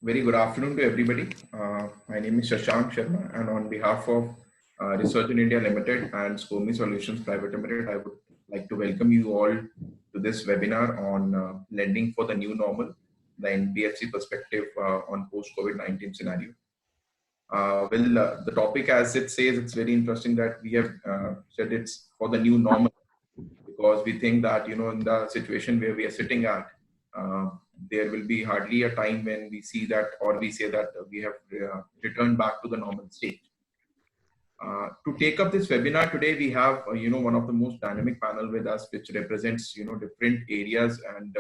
Very good afternoon to everybody. My name is Shashank Sharma, and on behalf of Research in India Limited and SCOMI Solutions Private Limited, I would like to welcome you all to this webinar on lending for the new normal, the NBFC perspective on post-COVID-19 scenario. The topic, as it says, it's very interesting that we have said it's for the new normal because we think that in the situation where we are sitting at, uh, there will be hardly a time when we see that or we say that we have returned back to the normal state. To take up this webinar today, we have one of the most dynamic panel with us, which represents different areas and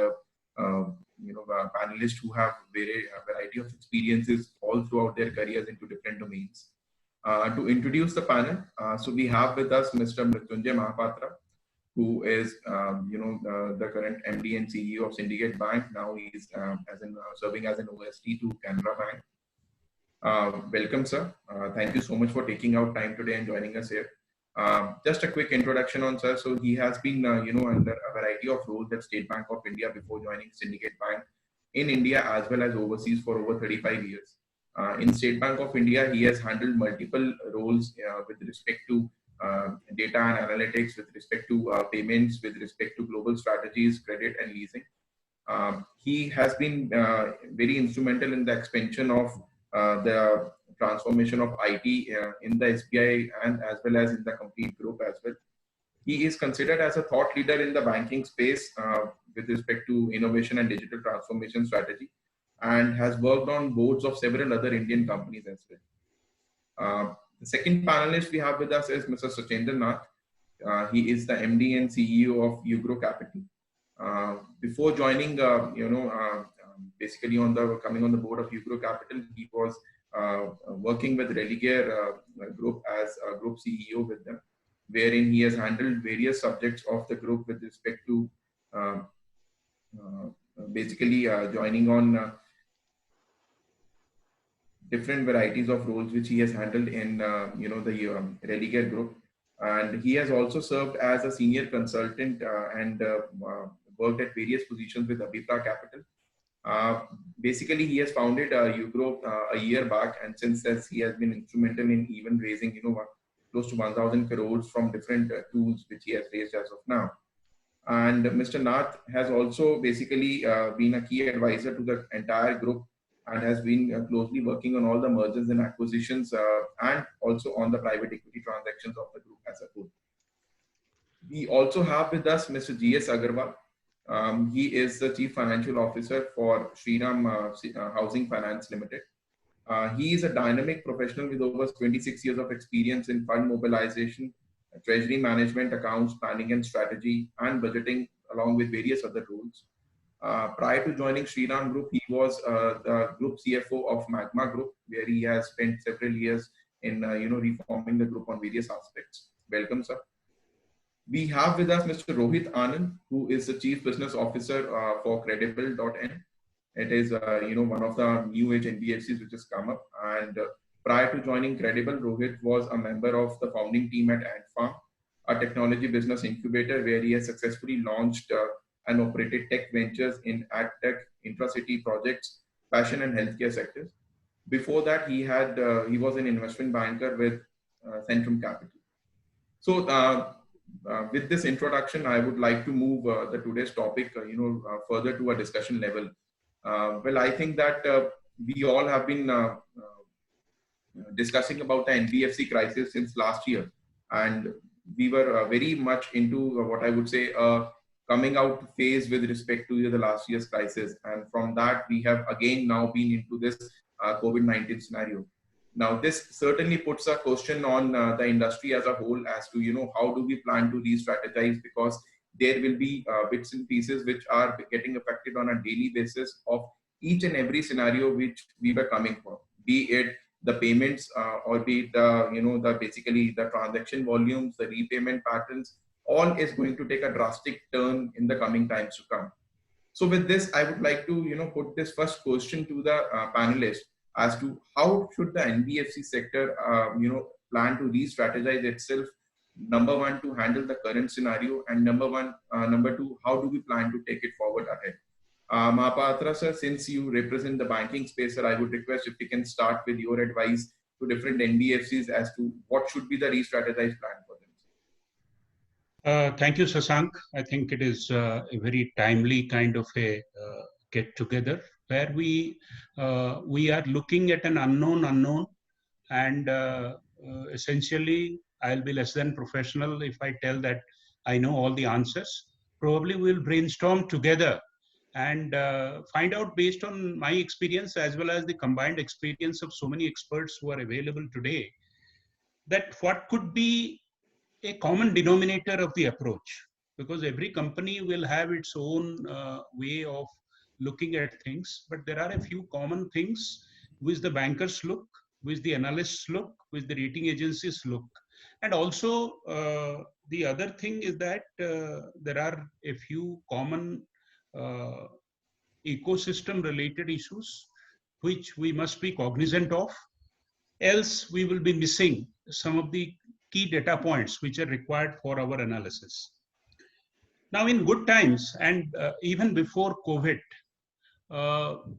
panelists who have a variety of experiences all throughout their careers into different domains. To introduce the panel, so we have with us Mr. Mrityunjay Mahapatra, who is the current MD and CEO of Syndicate Bank. Now he's serving as an OST to Canara Bank. Welcome, sir. Thank you so much for taking out time today and joining us here. Just a quick introduction on sir. So he has been, under a variety of roles at State Bank of India before joining Syndicate Bank in India as well as overseas for over 35 years. In State Bank of India, he has handled multiple roles with respect to data and analytics, with respect to payments, with respect to global strategies, credit and leasing. He has been very instrumental in the expansion of the transformation of IT in the SBI and as well as in the complete group as well. He is considered as a thought leader in the banking space with respect to innovation and digital transformation strategy, and has worked on boards of several other Indian companies as well. The second panelist we have with us is Mr. Sachendra Nath. He is the MD and CEO of Ugro Capital. Before joining, basically coming on the board of Ugro Capital, he was working with Religare Group as a group CEO with them, wherein he has handled various subjects of the group with respect to joining on different varieties of roles which he has handled in the Religare Group. And he has also served as a senior consultant and worked at various positions with Abhipra Capital. Basically, he has founded Ugro a year back, and since then he has been instrumental in even raising, close to 1,000 crores from different tools which he has raised as of now. And Mr. Nath has also basically been a key advisor to the entire group and has been closely working on all the mergers and acquisitions and also on the private equity transactions of the group as a whole. We also have with us Mr. G.S. Agarwal. He is the Chief Financial Officer for Shriram Housing Finance Limited. He is a dynamic professional with over 26 years of experience in fund mobilization, treasury management, accounts, planning and strategy, and budgeting, along with various other roles. Prior to joining Shriram Group, he was the Group CFO of Magma Group, where he has spent several years in reforming the group on various aspects. Welcome, sir. We have with us Mr. Rohit Anand, who is the Chief Business Officer for Credible.in. It is one of the new age NBFCs which has come up. And prior to joining Credible, Rohit was a member of the founding team at AdFarm, a technology business incubator where he has successfully launched and operated tech ventures in AdTech, intracity projects, fashion and healthcare sectors. Before that, he was an investment banker with Centrum Capital. So with this introduction, I would like to move the today's topic, further to a discussion level. Well, I think that we all have been discussing about the NBFC crisis since last year, and we were very much into what I would say coming out phase with respect to the last year's crisis, and from that we have again now been into this COVID-19 scenario. Now, this certainly puts a question on the industry as a whole as to how do we plan to re-strategize, because there will be bits and pieces which are getting affected on a daily basis of each and every scenario which we were coming from, be it the payments or be it the basically the transaction volumes, the repayment patterns, all is going to take a drastic turn in the coming times to come. So with this, I would like to put this first question to the panelists as to how should the NBFC sector plan to re-strategize itself. Number one, to handle the current scenario, and number two, how do we plan to take it forward ahead? Mahapatra sir, since you represent the banking space, sir, I would request if you can start with your advice to different NBFCs as to what should be the re-strategized plan for them. Thank you, Sasank. I think it is a very timely kind of a get-together where we are looking at an unknown, and essentially, I'll be less than professional if I tell that I know all the answers. Probably we'll brainstorm together and find out based on my experience as well as the combined experience of so many experts who are available today, that what could be a common denominator of the approach, because every company will have its own way of looking at things, but there are a few common things which the bankers look, which the analysts look, which the rating agencies look. And also the other thing is that there are a few common uh, ecosystem related issues which we must be cognizant of, else we will be missing some of the key data points which are required for our analysis. Now, in good times and even before COVID,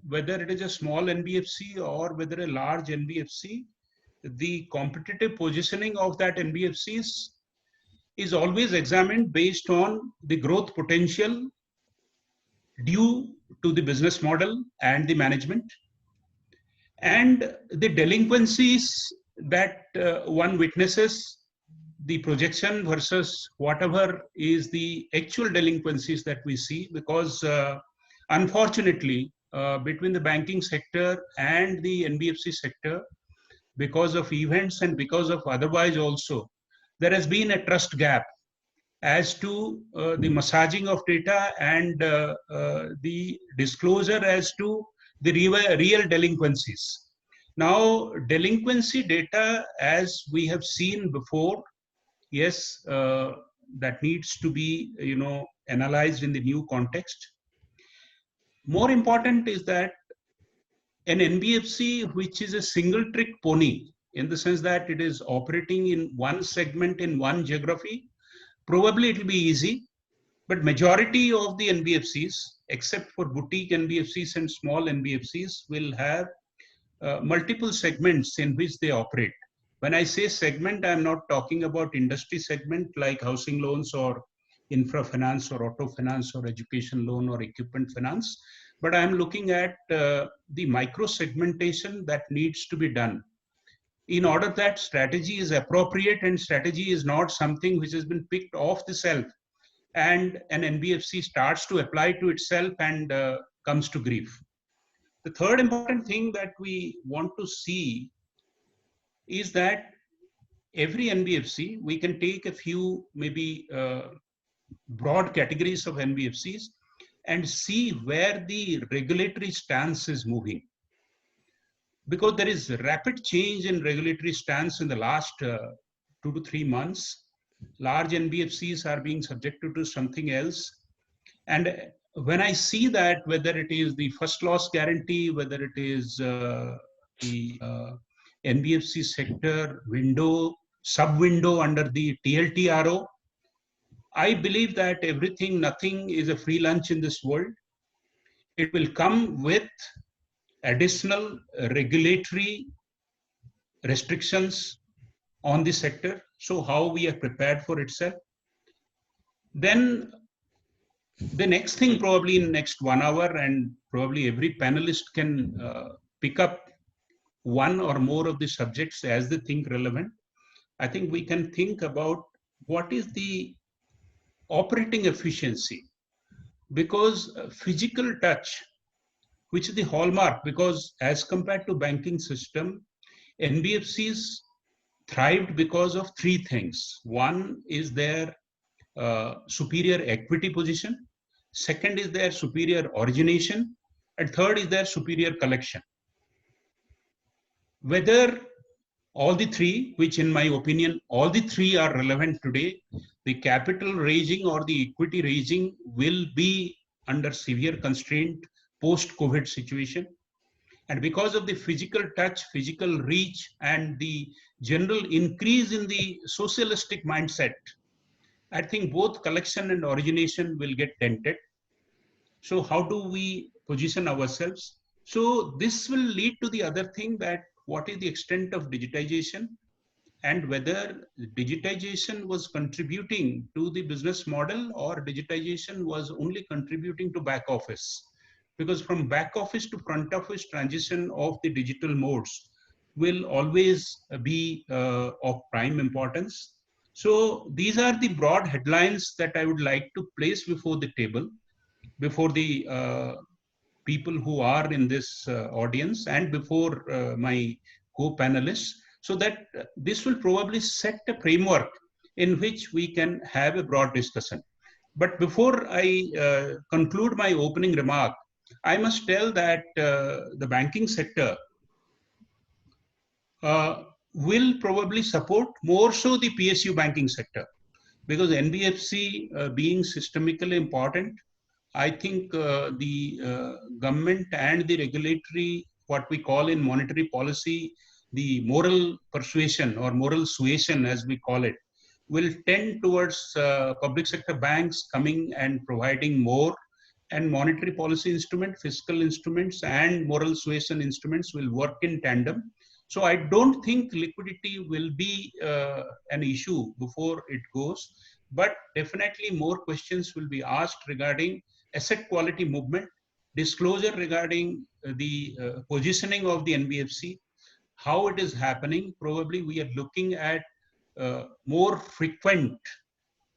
whether it is a small NBFC or whether a large NBFC, the competitive positioning of that NBFCs is always examined based on the growth potential due to the business model and the management, and the delinquencies that one witnesses, the projection versus whatever is the actual delinquencies that we see, because unfortunately between the banking sector and the NBFC sector, because of events and because of otherwise also, there has been a trust gap as to the massaging of data and the disclosure as to the real delinquencies. Now, delinquency data, as we have seen before, yes, that needs to be, analyzed in the new context. More important is that an NBFC, which is a single trick pony, in the sense that it is operating in one segment in one geography, probably it will be easy. But majority of the NBFCs, except for boutique NBFCs and small NBFCs, will have multiple segments in which they operate. When I say segment, I'm not talking about industry segment like housing loans or infra finance or auto finance or education loan or equipment finance, but I'm looking at the micro segmentation that needs to be done in order that strategy is appropriate, and strategy is not something which has been picked off the shelf and an NBFC starts to apply to itself and comes to grief. The third important thing that we want to see is that every NBFC, we can take a few maybe broad categories of NBFCs and see where the regulatory stance is moving. Because there is rapid change in regulatory stance in the last 2 to 3 months. Large NBFCs are being subjected to something else. And when I see that, whether it is the first loss guarantee, whether it is the NBFC sector window, sub-window under the TLTRO, I believe that nothing is a free lunch in this world. It will come with additional regulatory restrictions on the sector. So how we are prepared for itself. Then the next thing, probably in next 1 hour, and probably every panelist can pick up one or more of the subjects as they think relevant. I think we can think about what is the operating efficiency, because physical touch, which is the hallmark, because as compared to banking system, NBFCs thrived because of three things. One is their superior equity position. Second is their superior origination. And third is their superior collection. Whether all the three, which in my opinion, all the three are relevant today, the capital raising or the equity raising will be under severe constraint post-COVID situation. And because of the physical touch, physical reach, and the general increase in the socialistic mindset, I think both collection and origination will get dented. So how do we position ourselves? So this will lead to the other thing, that what is the extent of digitization, and whether digitization was contributing to the business model, or digitization was only contributing to back office. Because from back office to front office, transition of the digital modes will always be of prime importance. So these are the broad headlines that I would like to place before the table, before the people who are in this audience, and before my co-panelists, so that this will probably set a framework in which we can have a broad discussion. But before I conclude my opening remark, I must tell that the banking sector uh, will probably support more so the PSU banking sector, because NBFC being systemically important, I think the government and the regulatory, what we call in monetary policy, the moral persuasion or moral suasion, as we call it, will tend towards public sector banks coming and providing more, and monetary policy instrument, fiscal instruments, and moral suasion instruments will work in tandem. So I don't think liquidity will be an issue before it goes, but definitely more questions will be asked regarding asset quality movement, disclosure regarding the positioning of the NBFC, how it is happening. Probably we are looking at more frequent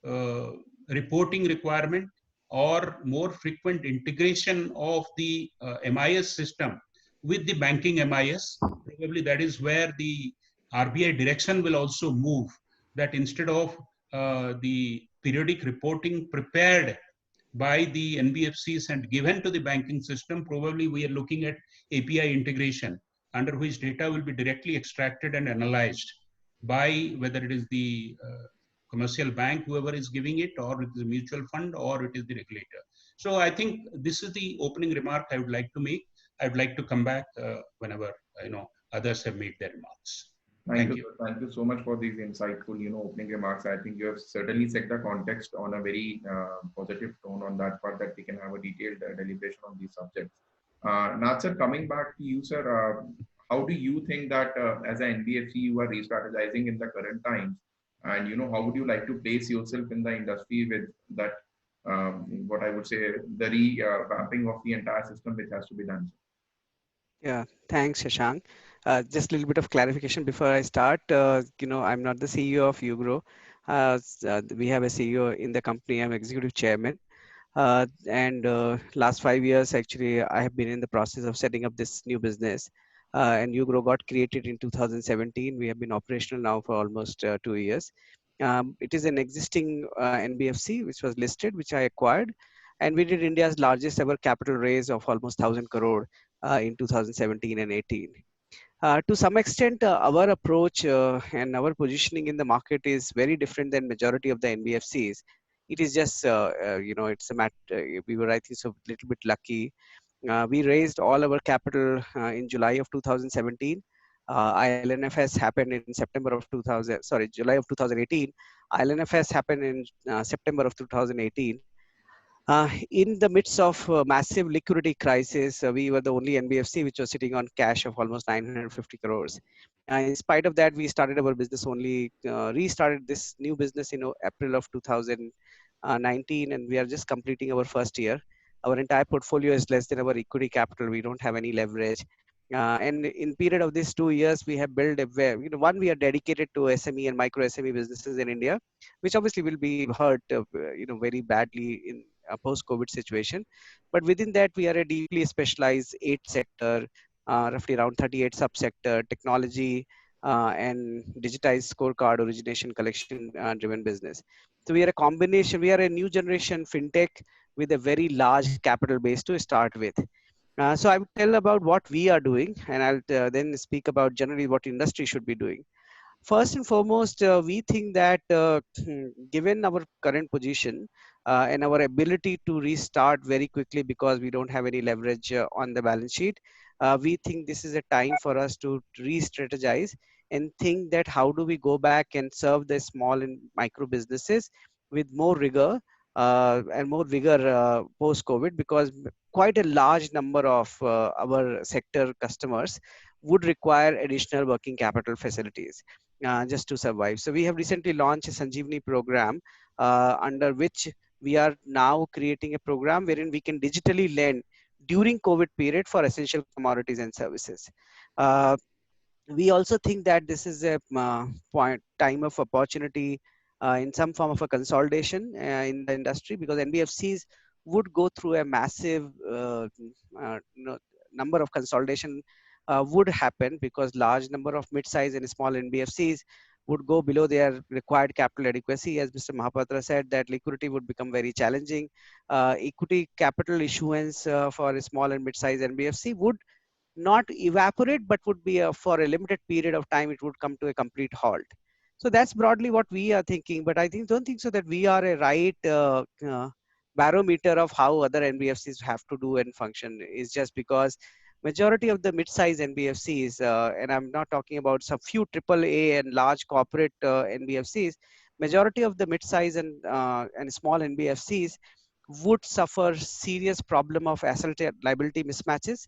uh, reporting requirement, or more frequent integration of the MIS system with the banking MIS. Probably that is where the RBI direction will also move, that instead of the periodic reporting prepared by the NBFCs and given to the banking system, probably we are looking at API integration, under which data will be directly extracted and analyzed by whether it is the commercial bank, whoever is giving it, or it is a mutual fund, or it is the regulator. So I think this is the opening remark I would like to make. I would like to come back whenever others have made their remarks. Thank you. Thank you so much for these insightful, opening remarks. I think you have certainly set the context on a very positive tone on that part, that we can have a detailed deliberation on these subjects. Nath sir, coming back to you, sir, how do you think that as an NBFC you are re-strategizing in the current times, and how would you like to place yourself in the industry with that? What I would say, the revamping of the entire system which has to be done. Yeah, thanks, Shashank. Just a little bit of clarification before I start. I'm not the CEO of Ugro. We have a CEO in the company. I'm executive chairman. And last 5 years, actually, I have been in the process of setting up this new business. And Ugro got created in 2017. We have been operational now for almost 2 years. It is an existing NBFC which was listed, which I acquired, and we did India's largest ever capital raise of almost 1,000 crore in 2017 and 18. To some extent, our approach and our positioning in the market is very different than majority of the NBFCs. It is just, it's a matter. We were, I think, so little bit lucky. We raised all our capital in July of 2017. ILNF has happened in September of 2000. Sorry, July of 2018. ILNF has happened in September of 2018. In the midst of massive liquidity crisis, we were the only NBFC which was sitting on cash of almost 950 crores. In spite of that, we started our business only, restarted this new business in April of 2019, and we are just completing our first year. Our entire portfolio is less than our equity capital. We don't have any leverage. And in period of these 2 years, we have built one, we are dedicated to SME and micro SME businesses in India, which obviously will be hurt, very badly in a post-COVID situation. But within that, we are a deeply specialized 8-sector, roughly around 38 subsector, technology and digitized scorecard origination collection driven business. So we are a combination, we are a new generation fintech with a very large capital base to start with. So I would tell about what we are doing, and I'll then speak about generally what industry should be doing. First and foremost, we think that given our current position and our ability to restart very quickly because we don't have any leverage on the balance sheet, we think this is a time for us to re-strategize and think that how do we go back and serve the small and micro businesses with more rigor and more vigor post-COVID, because quite a large number of our sector customers would require additional working capital facilities just to survive. So we have recently launched a Sanjeevani program under which we are now creating a program wherein we can digitally lend during COVID period for essential commodities and services. Uh, we also think that this is a time of opportunity in some form of a consolidation in the industry, because NBFCs would go through a massive number of consolidation would happen, because large number of mid-size and small NBFCs would go below their required capital adequacy. As Mr. Mahapatra said, that liquidity would become very challenging. Equity capital issuance for a small and mid-size NBFC would not evaporate, but would be for a limited period of time, it would come to a complete halt. So that's broadly what we are thinking. But I don't think so that we are a right barometer of how other NBFCs have to do and function. Is just because majority of the mid-size NBFCs, and I'm not talking about some few AAA and large corporate NBFCs, majority of the mid-size and small NBFCs would suffer serious problem of asset liability mismatches,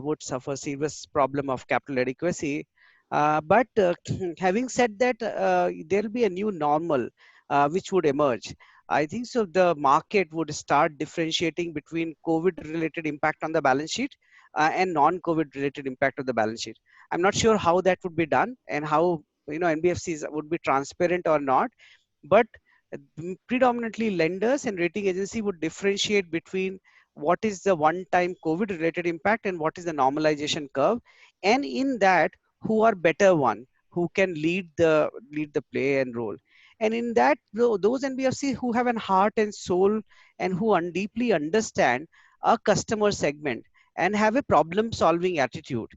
would suffer serious problem of capital adequacy. But having said that, there will be a new normal which would emerge. I think so. The market would start differentiating between COVID-related impact on the balance sheet and non-COVID-related impact of the balance sheet. I'm not sure how that would be done and how NBFCs would be transparent or not, but predominantly lenders and rating agency would differentiate between what is the one-time COVID related impact and what is the normalization curve, and in that who are better one, who can lead the play and role. And in that, those NBFC who have an heart and soul and who deeply understand a customer segment and have a problem solving attitude,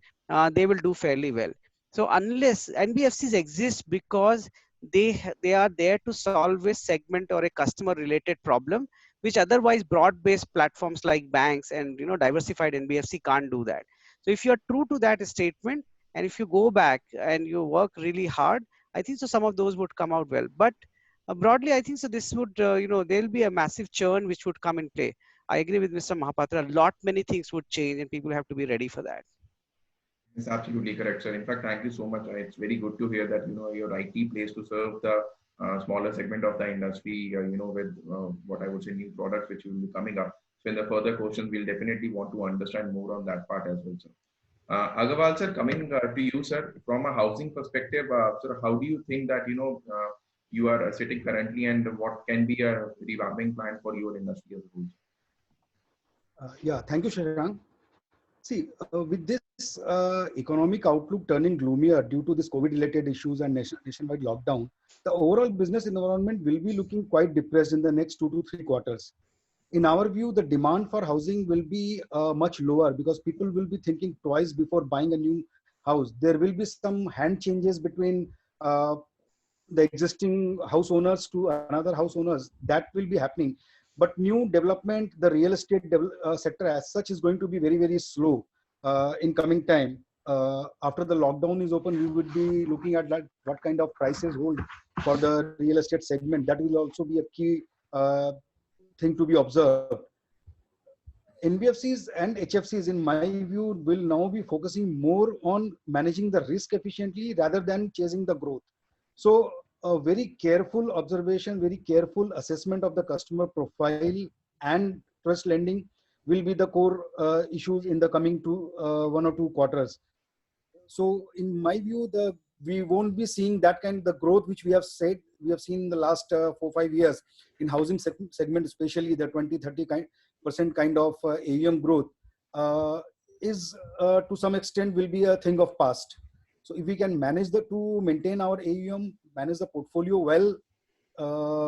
they will do fairly well. So unless NBFCs exist because they are there to solve a segment or a customer related problem, which otherwise broad-based platforms like banks and diversified NBFC can't do that. So if you're true to that statement, and if you go back and you work really hard, I think so some of those would come out well. But broadly, I think so this would there'll be a massive churn which would come in play. I agree with Mr. Mahapatra. A lot many things would change, and people have to be ready for that. It's absolutely correct, sir. In fact, thank you so much. It's very good to hear that you're rightly placed to serve the smaller segment of the industry. With what I would say new products which will be coming up. So in the further questions, we'll definitely want to understand more on that part as well, sir. Agarwal sir, coming to you, sir, from a housing perspective, sir, how do you think that you are sitting currently, and what can be a revamping plan for your industry as a whole? Yeah, thank you, Shashank. See, with this economic outlook turning gloomier due to this COVID-related issues and nationwide lockdown, the overall business environment will be looking quite depressed in the next 2 to 3 quarters. In our view, the demand for housing will be much lower because people will be thinking twice before buying a new house. There will be some hand changes between the existing house owners to another house owners. That will be happening. But new development, the real estate sector as such is going to be very, very slow in coming time. After the lockdown is open, we would be looking at what kind of prices hold for the real estate segment. That will also be a key thing to be observed. NBFCs and HFCs, in my view, will now be focusing more on managing the risk efficiently rather than chasing the growth. So a very careful observation, very careful assessment of the customer profile and trust lending will be the core issues in the coming 1 or 2 quarters. So in my view, we won't be seeing that kind of the growth which we have seen in the last 4-5 years in housing segment, especially the 20-30% kind of AUM growth is to some extent will be a thing of past. So if we can manage to maintain our AUM, manage the portfolio well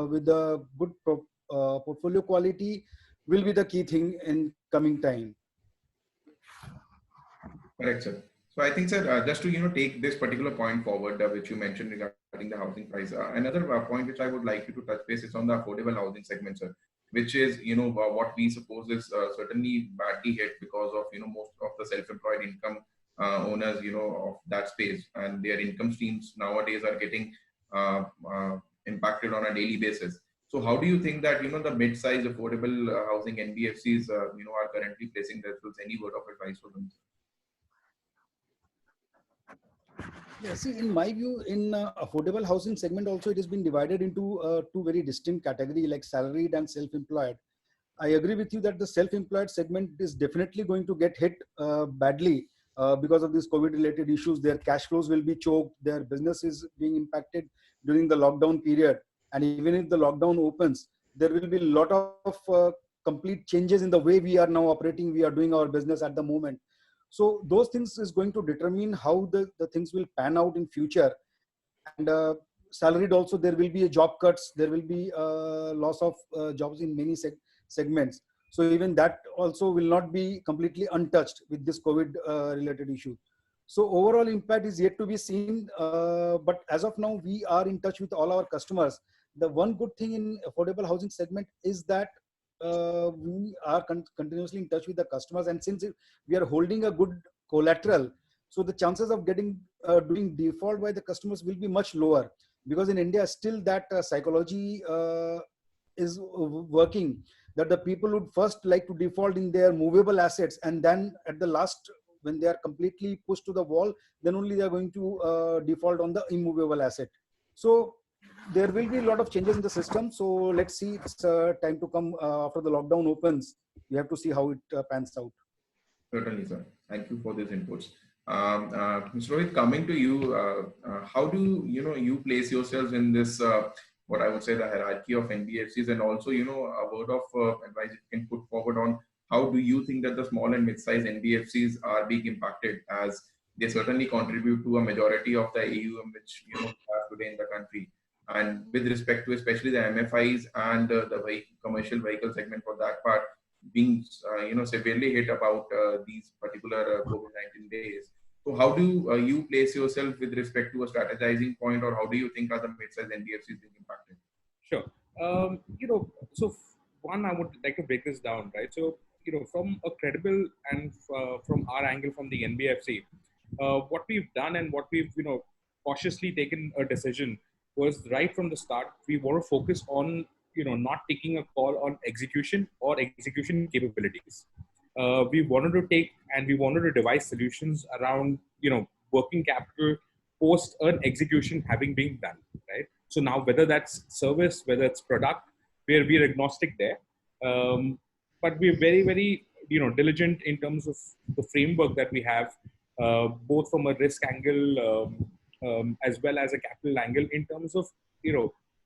with the good portfolio quality will be the key thing in coming time. Correct, sir. So I think, sir, just to take this particular point forward, which you mentioned regarding the housing price, another point which I would like you to touch base is on the affordable housing segment, sir, which is what we suppose is certainly badly hit because of most of the self-employed income owners of that space, and their income streams nowadays are getting impacted on a daily basis. So how do you think that, the mid-sized affordable housing NBFCs, are currently placing themselves? Any word of advice for them? Yeah, see, in my view, in affordable housing segment also, it has been divided into two very distinct category, like salaried and self-employed. I agree with you that the self-employed segment is definitely going to get hit badly because of these COVID-related issues. Their cash flows will be choked. Their business is being impacted during the lockdown period. And even if the lockdown opens, there will be a lot of complete changes in the way we are now operating. We are doing our business at the moment. So those things is going to determine how the things will pan out in future. And salaried also, there will be a job cuts. There will be loss of jobs in many segments. So even that also will not be completely untouched with this COVID related issue. So overall impact is yet to be seen. But as of now, we are in touch with all our customers. The one good thing in affordable housing segment is that we are continuously in touch with the customers. And since we are holding a good collateral, so the chances of getting doing default by the customers will be much lower, because in India still that psychology is working, that the people would first like to default in their movable assets, and then at the last, when they are completely pushed to the wall, then only they are going to default on the immovable asset. So there will be a lot of changes in the system. So let's see, it's time to come after the lockdown opens. We have to see how it pans out. Certainly, sir. Thank you for these inputs. Mr. Rohit, coming to you, how do you place yourselves in this, what I would say, the hierarchy of NBFCs, and also, a word of advice you can put forward on how do you think that the small and mid-sized NBFCs are being impacted, as they certainly contribute to a majority of the AUM which we have today in the country, and with respect to especially the MFIs and the commercial vehicle segment for that part being severely hit about these particular COVID-19 days. So how do you place yourself with respect to a strategizing point, or how do you think are the mid-sized NBFCs being impacted? Sure. So one, I would like to break this down, right? So, from a credible and from our angle from the NBFC, what we've done and what we've, cautiously taken a decision was right from the start, we want to focus on, not taking a call on execution or execution capabilities. We wanted to take and we wanted to devise solutions around, working capital post an execution having been done, right? So now whether that's service, whether it's product, we're agnostic there. But we're very, very, diligent in terms of the framework that we have, both from a risk angle as well as a capital angle, in terms of,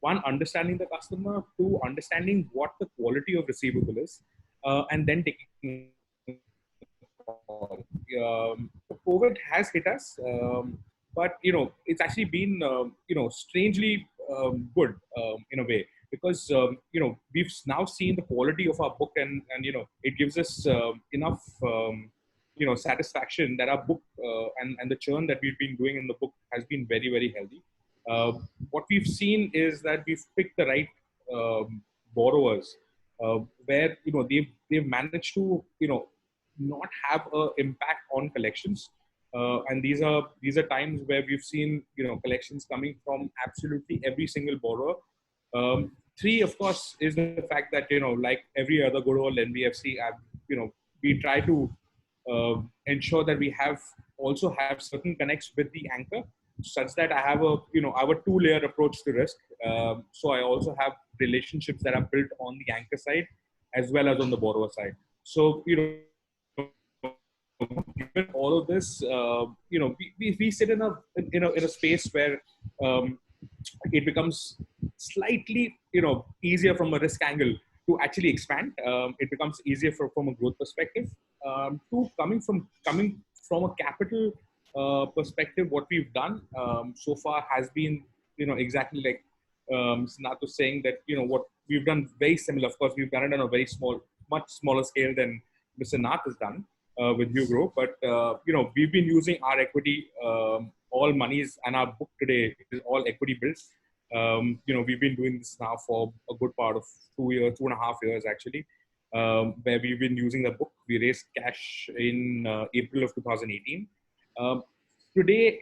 one, understanding the customer, two, understanding what the quality of receivable is, and then taking COVID has hit us, but it's actually been strangely good in a way, because we've now seen the quality of our book, and it gives us enough satisfaction that our book and the churn that we've been doing in the book has been very, very healthy. What we've seen is that we've picked the right borrowers where they've managed to not have an impact on collections, and these are times where we've seen collections coming from absolutely every single borrower. Three, of course, is the fact that like every other good old NBFC, we try to ensure that we also have certain connects with the anchor, such that I have a two-layer approach to risk. So I also have relationships that are built on the anchor side as well as on the borrower side. So given all of this, we sit in a space where it becomes slightly easier from a risk angle to actually expand. It becomes easier from a growth perspective. Two, coming from a capital perspective, what we've done so far has been exactly like Sinath was saying, that what we've done very similar. Of course, we've done it on a very much smaller scale than Mr. Nath has done with Hugro, but we've been using our equity, all monies, and our book today is all equity built. We've been doing this now for a good part of 2.5 years actually, where we've been using the book. We raised cash in April of 2018. Today,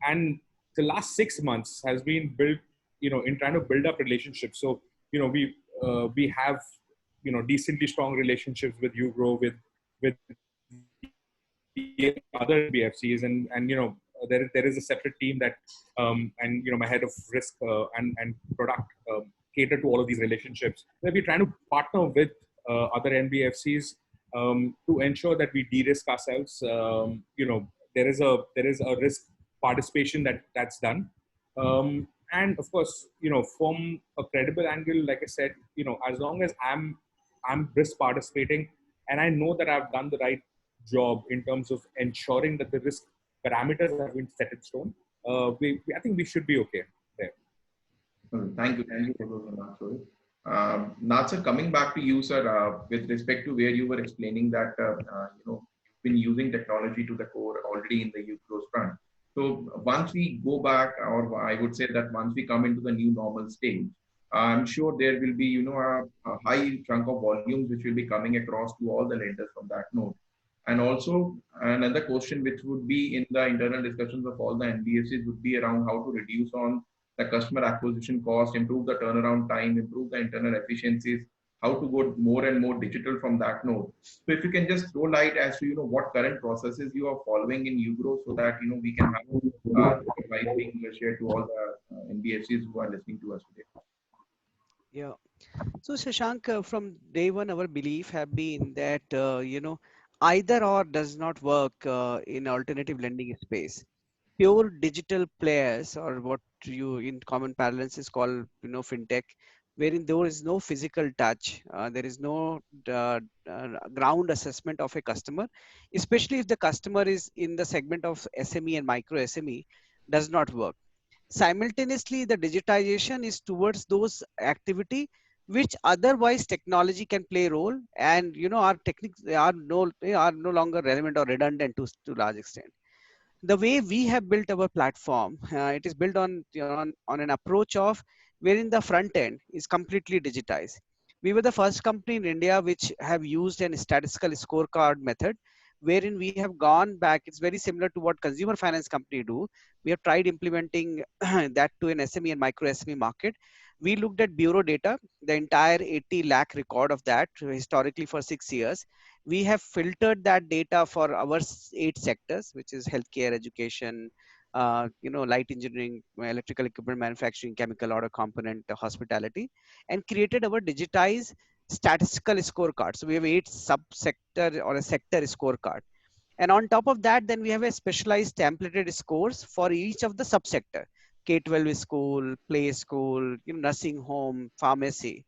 and the last 6 months has been built, in trying to build up relationships. So we have decently strong relationships with Ugrow, with the other NBFCs, and there is a separate team that and my head of risk and product cater to all of these relationships. Where we're trying to partner with other NBFCs to ensure that we de-risk ourselves. There is a risk participation that's done. And of course, from a credible angle, like I said, as long as I'm risk participating, and I know that I've done the right job in terms of ensuring that the risk parameters have been set in stone, I think we should be okay there. Thank you for those remarks, Rohit. Nadsir, coming back to you, sir, with respect to where you were explaining that you've been using technology to the core already in the youth growth front. So once we go back, or I would say that once we come into the new normal stage, I'm sure there will be a high chunk of volumes which will be coming across to all the lenders from that node. And also another question which would be in the internal discussions of all the NBFCs would be around how to reduce on the customer acquisition cost, improve the turnaround time, improve the internal efficiencies, how to go more and more digital from that node. So if you can just throw light as to what current processes you are following in Ugrow, so that we can have advice being shared to all the NBFCs who are listening to us today. Yeah. So Shashank, from day one, our belief have been that either or does not work in alternative lending space. Pure digital players, or what you in common parlance is called fintech, wherein there is no physical touch, there is no ground assessment of a customer, especially if the customer is in the segment of SME and micro SME, does not work. Simultaneously, the digitization is towards those activity which otherwise technology can play a role, and our techniques are no longer relevant or redundant to large extent. The way we have built our platform, it is built on an approach of wherein the front end is completely digitized. We were the first company in India which have used an statistical scorecard method, wherein we have gone back. It's very similar to what consumer finance company do. We have tried implementing that to an SME and micro SME market. We looked at bureau data, the entire 80 lakh record of that historically for 6 years. We have filtered that data for our 8 sectors, which is healthcare, education, light engineering, electrical equipment manufacturing, chemical, auto component, hospitality, and created our digitized statistical scorecard. So we have 8 sub-sector or a sector scorecard. And on top of that, then we have a specialized templated scores for each of the subsector. K-12 school, play school, nursing home, pharmacy.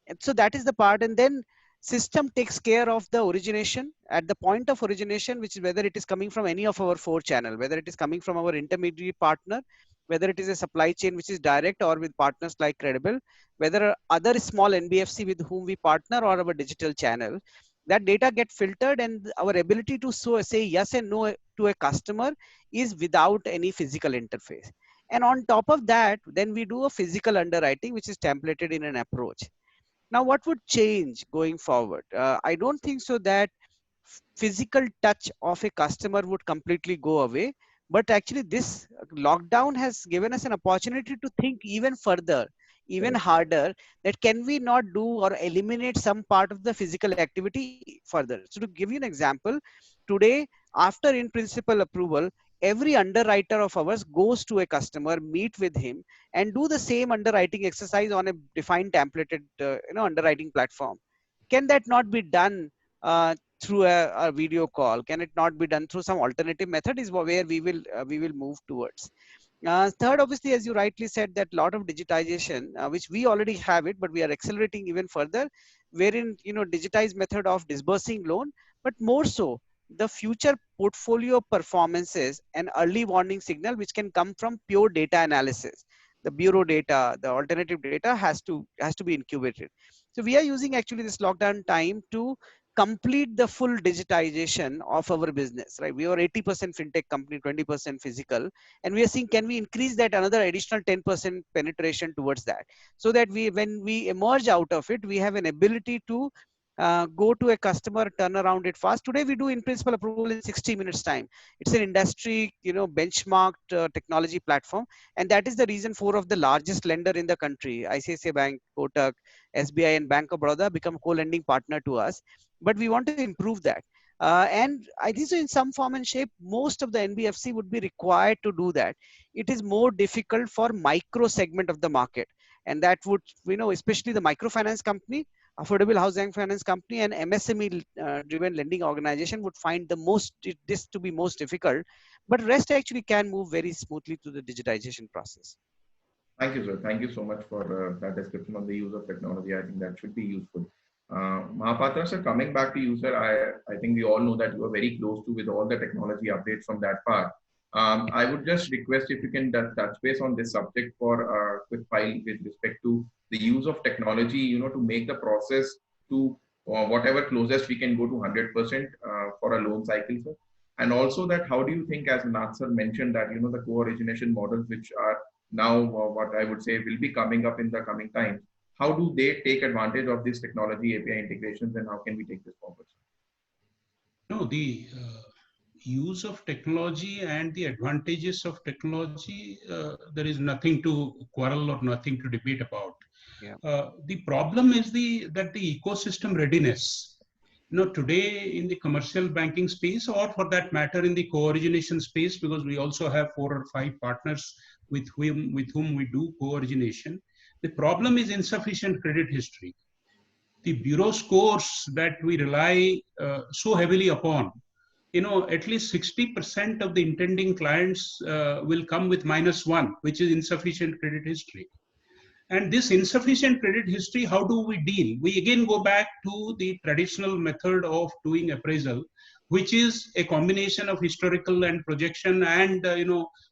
And so that is the part. And then system takes care of the origination at the point of origination, which is whether it is coming from any of our 4 channel, whether it is coming from our intermediary partner, whether it is a supply chain which is direct or with partners like Credible, whether other small NBFC with whom we partner or our digital channel. That data get filtered, and our ability to say yes and no to a customer is without any physical interface. And on top of that, then we do a physical underwriting, which is templated in an approach. Now, what would change going forward? I don't think so that physical touch of a customer would completely go away. But actually, this lockdown has given us an opportunity to think even further, even harder, that can we not do or eliminate some part of the physical activity further. So to give you an example, today, after in principle approval, every underwriter of ours goes to a customer, meet with him, and do the same underwriting exercise on a defined templated underwriting platform. Can that not be done through a video call? Can it not be done through some alternative method? Is where we will move towards. Third, obviously, as you rightly said, that lot of digitization, which we already have it, but we are accelerating even further, wherein digitized method of disbursing loan, but more so the future portfolio performances and early warning signal, which can come from pure data analysis. The bureau data, the alternative data has to be incubated. So we are using actually this lockdown time to complete the full digitization of our business, right? We are 80% fintech company, 20% physical, and we are seeing, can we increase that another additional 10% penetration towards that, so that when we emerge out of it, we have an ability to go to a customer, turn around it fast. Today we do in principle approval in 60 minutes time. It's an industry, benchmarked technology platform, and that is the reason 4 of the largest lender in the country, ICICI Bank, Kotak, SBI, and Bank of Baroda, become co-lending partner to us. But we want to improve that. And I think so in some form and shape, most of the NBFC would be required to do that. It is more difficult for micro segment of the market. And that would, especially the microfinance company, affordable housing finance company, and MSME driven lending organization would find this to be most difficult, but rest actually can move very smoothly to the digitization process. Thank you, sir. Thank you so much for that description on the use of technology. I think that should be useful. Mahapatra sir, coming back to you, sir, I think we all know that you are very close to with all the technology updates from that part. I would just request if you can touch base on this subject for a quick file with respect to the use of technology, to make the process to whatever closest we can go to 100% for a loan cycle, sir. And also that, how do you think, as Nath sir mentioned, that, the co-origination models, which are now what I would say will be coming up in the coming times, how do they take advantage of this technology API integrations, and how can we take this forward? No, the use of technology and the advantages of technology, there is nothing to quarrel or nothing to debate about. Yeah. The problem is that the ecosystem readiness. Today in the commercial banking space, or for that matter in the co-origination space, because we also have 4 or 5 partners with whom we do co-origination, the problem is insufficient credit history. The bureau scores that we rely so heavily upon, at least 60% of the intending clients will come with -1, which is insufficient credit history. And this insufficient credit history, how do we deal? We again go back to the traditional method of doing appraisal, which is a combination of historical and projection and,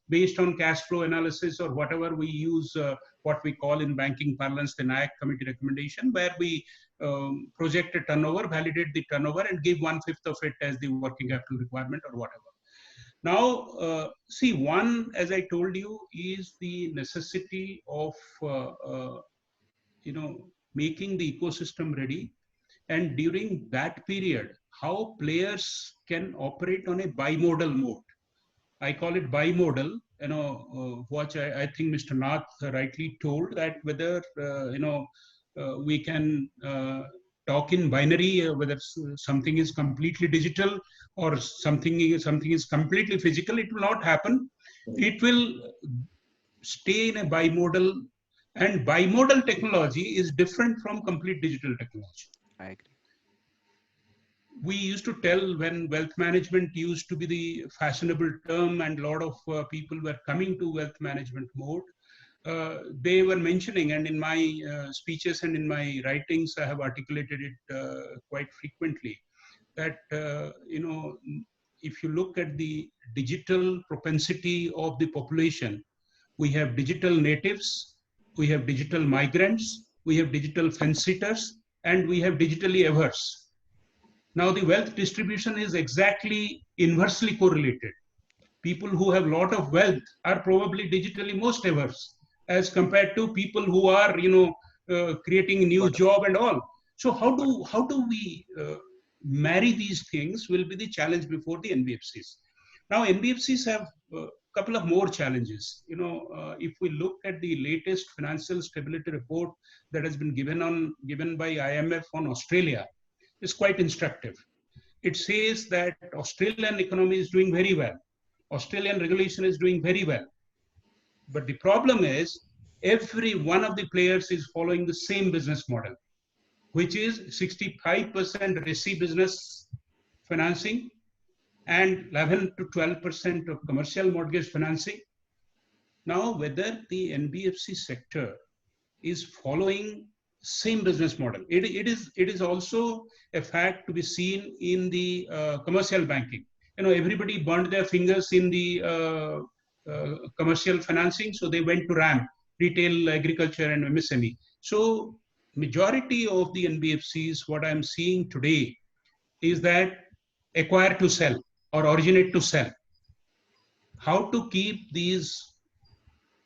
based on cash flow analysis or whatever we use, what we call in banking parlance, the NAAC committee recommendation, where we project a turnover, validate the turnover, and give 1/5 of it as the working capital requirement or whatever. Now, see, one, as I told you, is the necessity of, making the ecosystem ready. And during that period, how players can operate on a bimodal mode. I call it bimodal, what I think Mr. Nath rightly told, that whether, we can talk in binary, whether something is completely digital or something is completely physical. It will not happen. It will stay in a bimodal, and bimodal technology is different from complete digital technology. I agree. We used to tell, when wealth management used to be the fashionable term and a lot of people were coming to wealth management mode, they were mentioning, and in my speeches and in my writings, I have articulated it quite frequently, that, if you look at the digital propensity of the population, we have digital natives, we have digital migrants, we have digital fence-sitters, and we have digitally averse. Now, the wealth distribution is exactly inversely correlated. People who have a lot of wealth are probably digitally most averse, as compared to people who are, creating a new job and all. So how do we marry these things will be the challenge before the NBFCs. Now, NBFCs have a couple of more challenges. If we look at the latest financial stability report that has been given by IMF on Australia, it's quite instructive. It says that Australian economy is doing very well. Australian regulation is doing very well. But the problem is, every one of the players is following the same business model, which is 65% resi business financing and 11 to 12% of commercial mortgage financing. Now, whether the NBFC sector is following same business model, it is also a fact to be seen in the commercial banking. Everybody burned their fingers in the commercial financing, so they went to RAM, retail, agriculture, and MSME. So majority of the NBFCs, what I'm seeing today is that acquire to sell or originate to sell. How to keep these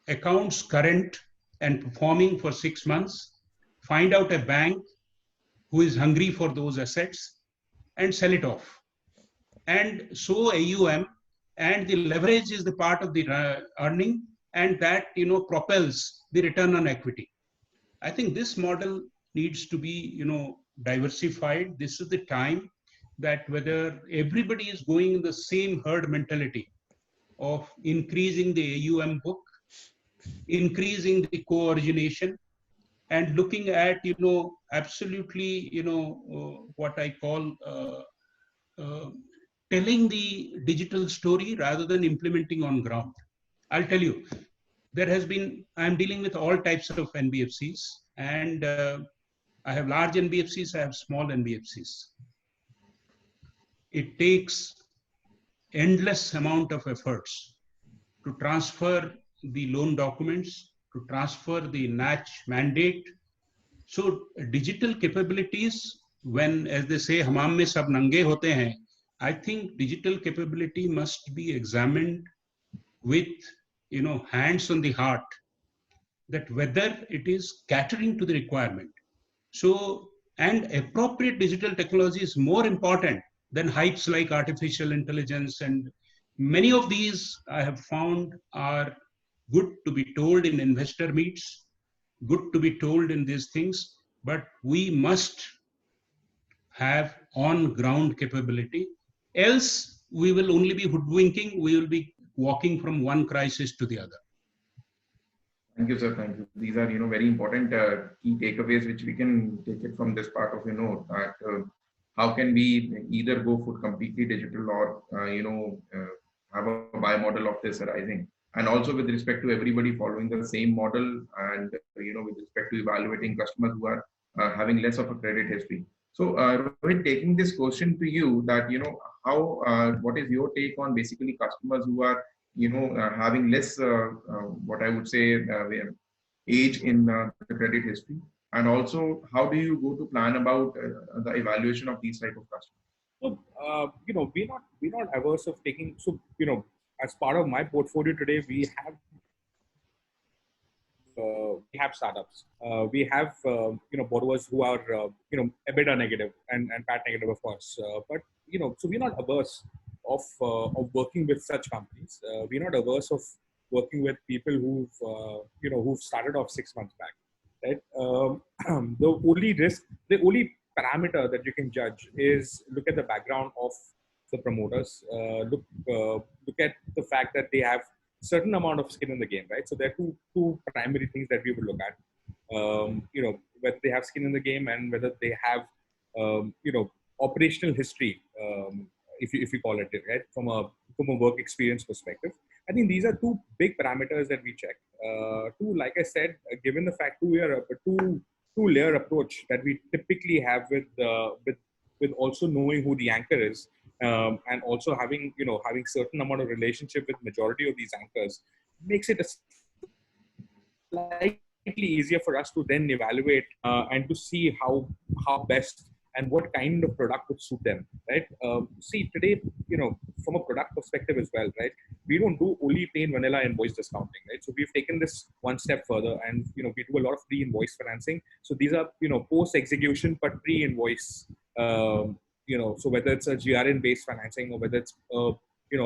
accounts current and performing for 6 months, find out a bank who is hungry for those assets and sell it off. And so AUM and the leverage is the part of the earning, and that propels the return on equity. I think this model needs to be diversified. This is the time that whether everybody is going in the same herd mentality of increasing the AUM book, increasing the co-origination, and looking at absolutely what I call telling the digital story rather than implementing on ground. I'll tell you, I'm dealing with all types of NBFCs, and I have large NBFCs, I have small NBFCs. It takes endless amount of efforts to transfer the loan documents, to transfer the NACH mandate. So digital capabilities, when, as they say, hamam mein sab nange hote hain, I think digital capability must be examined with hands on the heart, that whether it is catering to the requirement. So, and appropriate digital technology is more important than hypes like artificial intelligence, and many of these I have found are good to be told in investor meets, good to be told in these things, but we must have on ground capability, else we will only be hoodwinking, we will be walking from one crisis to the other. Thank you, sir. Thank you. These are, very important key takeaways which we can take it from this part of, that how can we either go for completely digital or, have a buy model of this arising. And also with respect to everybody following the same model, and, with respect to evaluating customers who are having less of a credit history. So, Rohit, taking this question to you, that, how, what is your take on basically customers who are having less, what I would say, age in the credit history, and also how do you go to plan about the evaluation of these type of customers? So, we're not averse of taking. So, as part of my portfolio today, we have startups. We have borrowers who are EBITDA negative and PAT negative, of course. But so we're not averse of working with such companies. We're not averse of working with people who've started off 6 months back, right? The only parameter that you can judge is look at the background of the promoters. Look at the fact that they have certain amount of skin in the game, right? So there are two primary things that we will look at. Whether they have skin in the game and whether they have operational history. If you call it, right, from a work experience perspective. I think these are two big parameters that we check. Like I said, given the fact two-layer approach that we typically have with also knowing who the anchor is, and also having certain amount of relationship with majority of these anchors, makes it slightly easier for us to then evaluate and to see how best and what kind of product would suit them, right? See, today, from a product perspective as well, right? We don't do only plain vanilla invoice discounting, right? So we've taken this one step further, and we do a lot of pre-invoice financing. So these are post-execution but pre-invoice. So whether it's a GRN-based financing or whether it's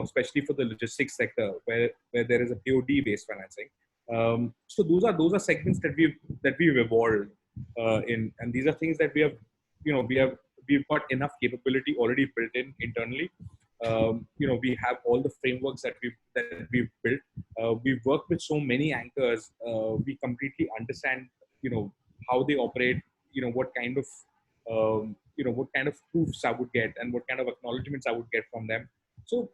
especially for the logistics sector where there is a POD-based financing. So those are segments that we've evolved in, and these are things that we have. We've got enough capability already built in internally. We have all the frameworks that we've built. We've worked with so many anchors. We completely understand, how they operate. What kind of proofs I would get and what kind of acknowledgements I would get from them. So,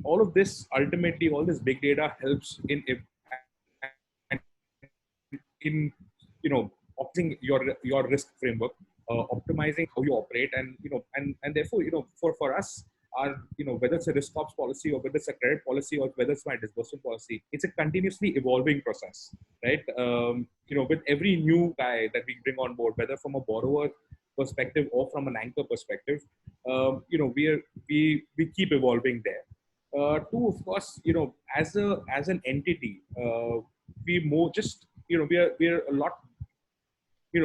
all of this ultimately, all this big data helps in optimizing your risk framework. Optimizing how you operate, and therefore for us, whether it's a risk ops policy or whether it's a credit policy or whether it's my disbursement policy, it's a continuously evolving process, right? With every new guy that we bring on board, whether from a borrower perspective or from an anchor perspective, we keep evolving there. Two, of course, as an entity, we are a lot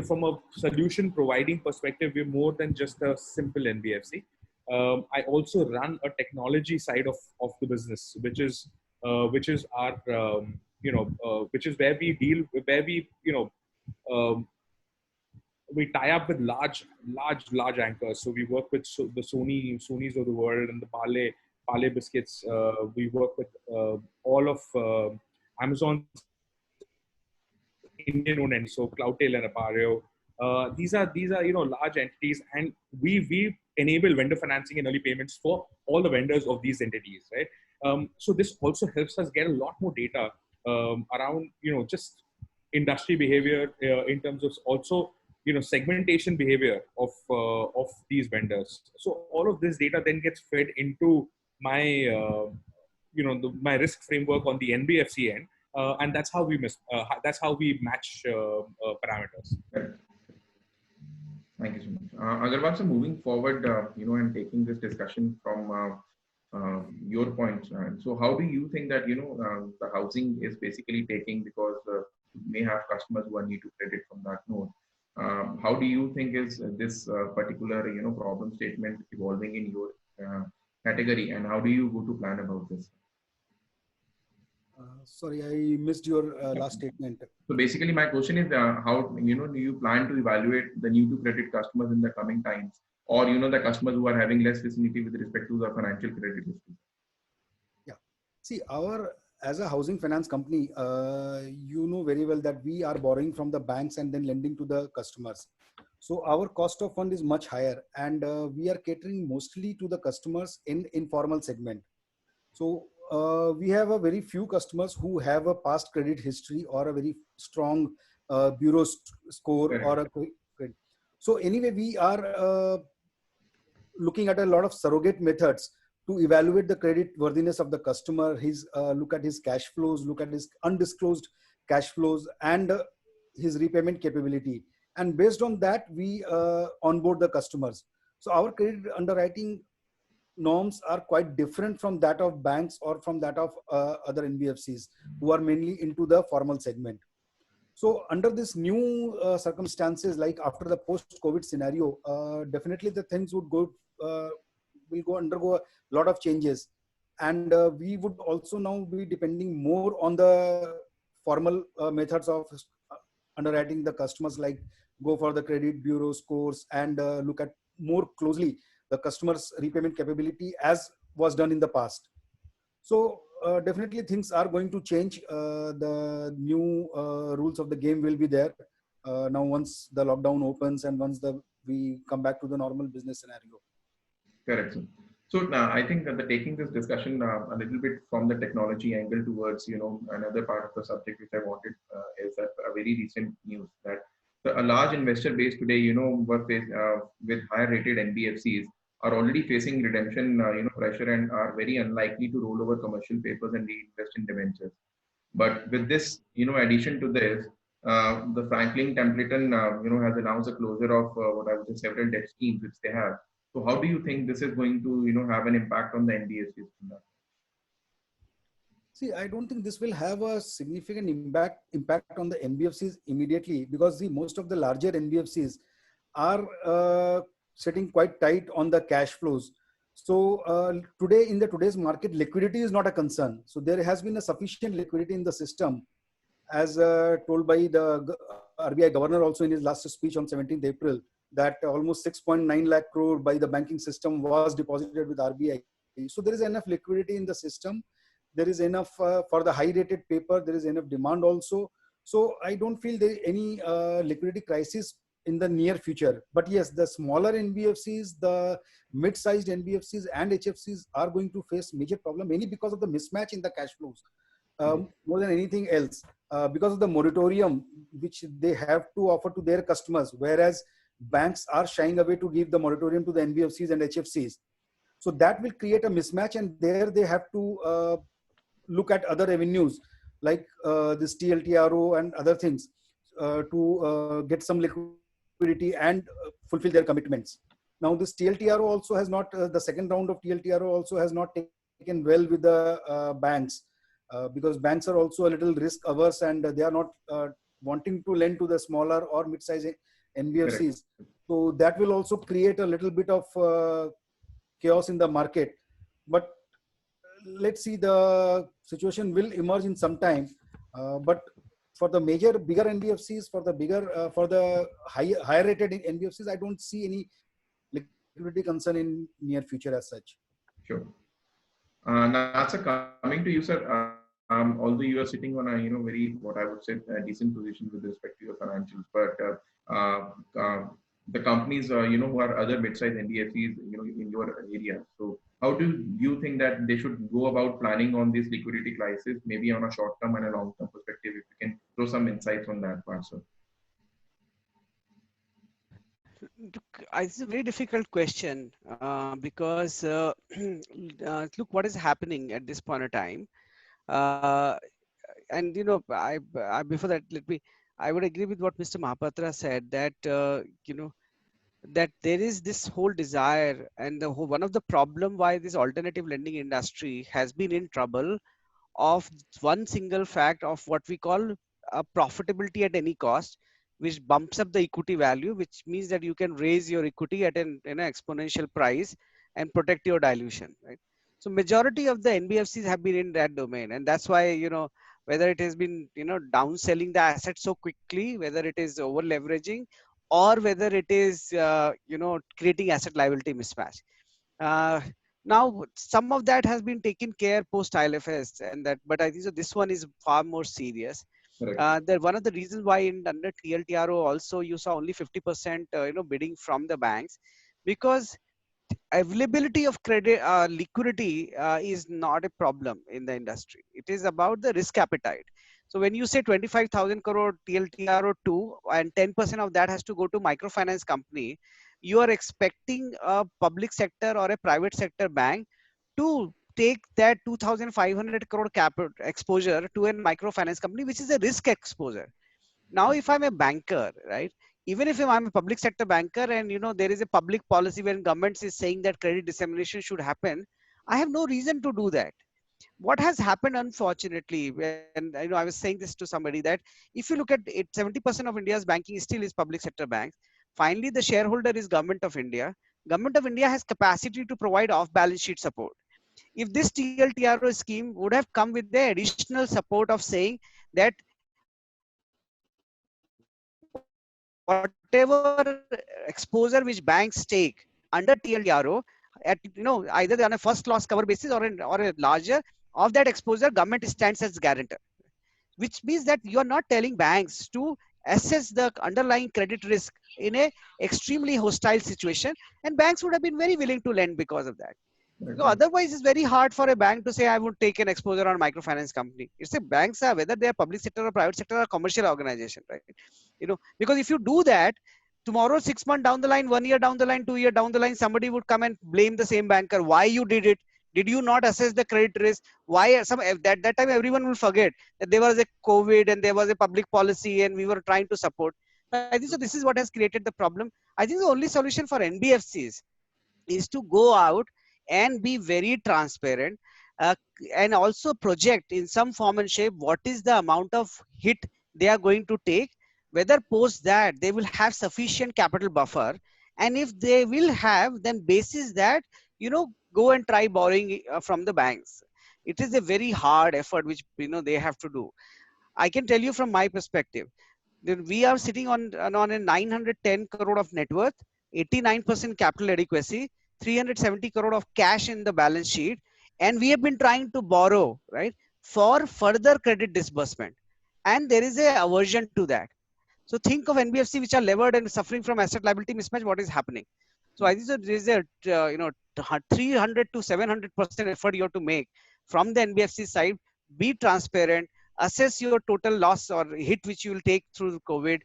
from a solution providing perspective, we're more than just a simple NBFC. I also run a technology side of the business, which is our which is where we deal, where um, we tie up with large anchors. So we work with the Sonys of the world and the Parle biscuits. We work with all of Amazon's Indian owned entities, so Cloudtail and Apparel. These are large entities, and we enable vendor financing and early payments for all the vendors of these entities, right? So this also helps us get a lot more data around just industry behavior, in terms of also segmentation behavior of these vendors. So all of this data then gets fed into my my risk framework on the NBFC end, and that's how we match parameters. Correct. Thank you so much. Agarwal, so moving forward, and taking this discussion from your points, so how do you think that, the housing is basically taking, because you may have customers who are need to credit from that node. How do you think is this particular, problem statement evolving in your category, and how do you go to plan about this? Sorry, I missed your last statement. So basically, my question is, how do you plan to evaluate the new to credit customers in the coming times, or the customers who are having less vicinity with respect to the financial credit history? Yeah, see, as a housing finance company, you know very well that we are borrowing from the banks and then lending to the customers. So our cost of fund is much higher, and we are catering mostly to the customers in informal segment. So we have a very few customers who have a past credit history or a very strong bureau score. Correct. Or a credit. So anyway, we are looking at a lot of surrogate methods to evaluate the credit worthiness of the customer. Look at his cash flows, look at his undisclosed cash flows, and his repayment capability. And based on that, we onboard the customers. So our credit underwriting norms are quite different from that of banks or from that of other NBFCs who are mainly into the formal segment. So under this new circumstances, like after the post-COVID scenario, definitely the things will undergo a lot of changes. And we would also now be depending more on the formal methods of underwriting the customers, like go for the credit bureau scores and look at more closely the customer's repayment capability as was done in the past. So definitely things are going to change. The new rules of the game will be there now once the lockdown opens and once we come back to the normal business scenario. Correct. So I think that taking this discussion a little bit from the technology angle towards, another part of the subject which I wanted is that a very recent news that a large investor base today, with higher rated NBFCs are already facing redemption, pressure, and are very unlikely to roll over commercial papers and reinvest in debentures. But with this, addition to this, the Franklin Templeton, has announced a closure of what I would say several debt schemes which they have. So how do you think this is going to, have an impact on the NBFCs? See, I don't think this will have a significant impact on the NBFCs immediately, because most of the larger NBFCs are sitting quite tight on the cash flows. So today in today's market, liquidity is not a concern. So there has been a sufficient liquidity in the system, as told by the RBI governor also in his last speech on 17th April, that almost 6.9 lakh crore by the banking system was deposited with RBI. So there is enough liquidity in the system. There is enough for the high rated paper. There is enough demand also. So I don't feel there any liquidity crisis in the near future. But yes, the smaller NBFCs, the mid-sized NBFCs and HFCs are going to face major problem, mainly because of the mismatch in the cash flows, more than anything else, because of the moratorium which they have to offer to their customers, whereas banks are shying away to give the moratorium to the NBFCs and HFCs. So that will create a mismatch, and there they have to look at other avenues like this TLTRO and other things to get some liquidity and fulfill their commitments. Now this TLTRO also has not, the second round of TLTRO also has not taken well with the banks, because banks are also a little risk averse and they are not wanting to lend to the smaller or mid-sized NBFCs. Correct. So that will also create a little bit of chaos in the market. But let's see, the situation will emerge in some time. But for the bigger NBFCs, for the higher rated NBFCs, I don't see any liquidity concern in near future as such. Sure. Now, sir, coming to you, sir. Although you are sitting on a very, what I would say, a decent position with respect to your financials, but uh, uh, the companies who are other mid-sized NBFCs in your area. So how do you think that they should go about planning on this liquidity crisis, maybe on a short-term and a long-term perspective? If you can throw some insights on that part, sir. Look, it's a very difficult question because look what is happening at this point of time. Uh, and before that, I would agree with what Mr. Mahapatra said, that that there is this whole desire, and one of the problem why this alternative lending industry has been in trouble of one single fact of what we call profitability at any cost, which bumps up the equity value, which means that you can raise your equity at an exponential price and protect your dilution, right? So majority of the NBFCs have been in that domain, and that's why whether it has been downselling the assets so quickly, whether it is over leveraging, or whether it is creating asset liability mismatch. Uh, Now, some of that has been taken care post ILFS, and that, but I think so this one is far more serious. Correct. One of the reasons why under TLTRO also you saw only 50% bidding from the banks, because availability of credit liquidity is not a problem in the industry. It is about the risk appetite. So when you say 25,000 crore TLTRO 2 and 10% of that has to go to microfinance company, you are expecting a public sector or a private sector bank to take that 2,500 crore capital exposure to a microfinance company, which is a risk exposure. Now, if I'm a banker, right, even if I'm a public sector banker, and there is a public policy when government is saying that credit dissemination should happen, I have no reason to do that. What has happened, unfortunately, and I was saying this to somebody, that if you look at it, 70% of India's banking still is public sector banks. Finally, the shareholder is Government of India. Government of India has capacity to provide off balance sheet support. If this TLTRO scheme would have come with the additional support of saying that whatever exposure which banks take under TLTRO, at either on a first loss cover basis or a larger of that exposure, government stands as guarantor, which means that you are not telling banks to assess the underlying credit risk in a extremely hostile situation, and banks would have been very willing to lend because of that. Correct. No, otherwise, it's very hard for a bank to say, I would take an exposure on microfinance company. It's a banks are, whether they are public sector or private sector or commercial organization, right? Because if you do that, tomorrow, 6 months down the line, 1 year down the line, 2 year down the line, somebody would come and blame the same banker. Why you did it? Did you not assess the credit risk? Why that time everyone will forget that there was a COVID and there was a public policy and we were trying to support. I think so. This is what has created the problem. I think the only solution for NBFCs is to go out and be very transparent, uh, and also project in some form and shape what is the amount of hit they are going to take, whether post that they will have sufficient capital buffer, and if they will have, then basis that go and try borrowing from the banks. It is a very hard effort which they have to do. I can tell you from my perspective, then we are sitting on a 910 crore of net worth, 89% capital adequacy, 370 crore of cash in the balance sheet, and we have been trying to borrow, right, for further credit disbursement, and there is a aversion to that. So think of NBFC which are levered and suffering from asset liability mismatch. What is happening? So I think that there is a 300 to 700% effort you have to make from the NBFC side. Be transparent, assess your total loss or hit which you will take through COVID,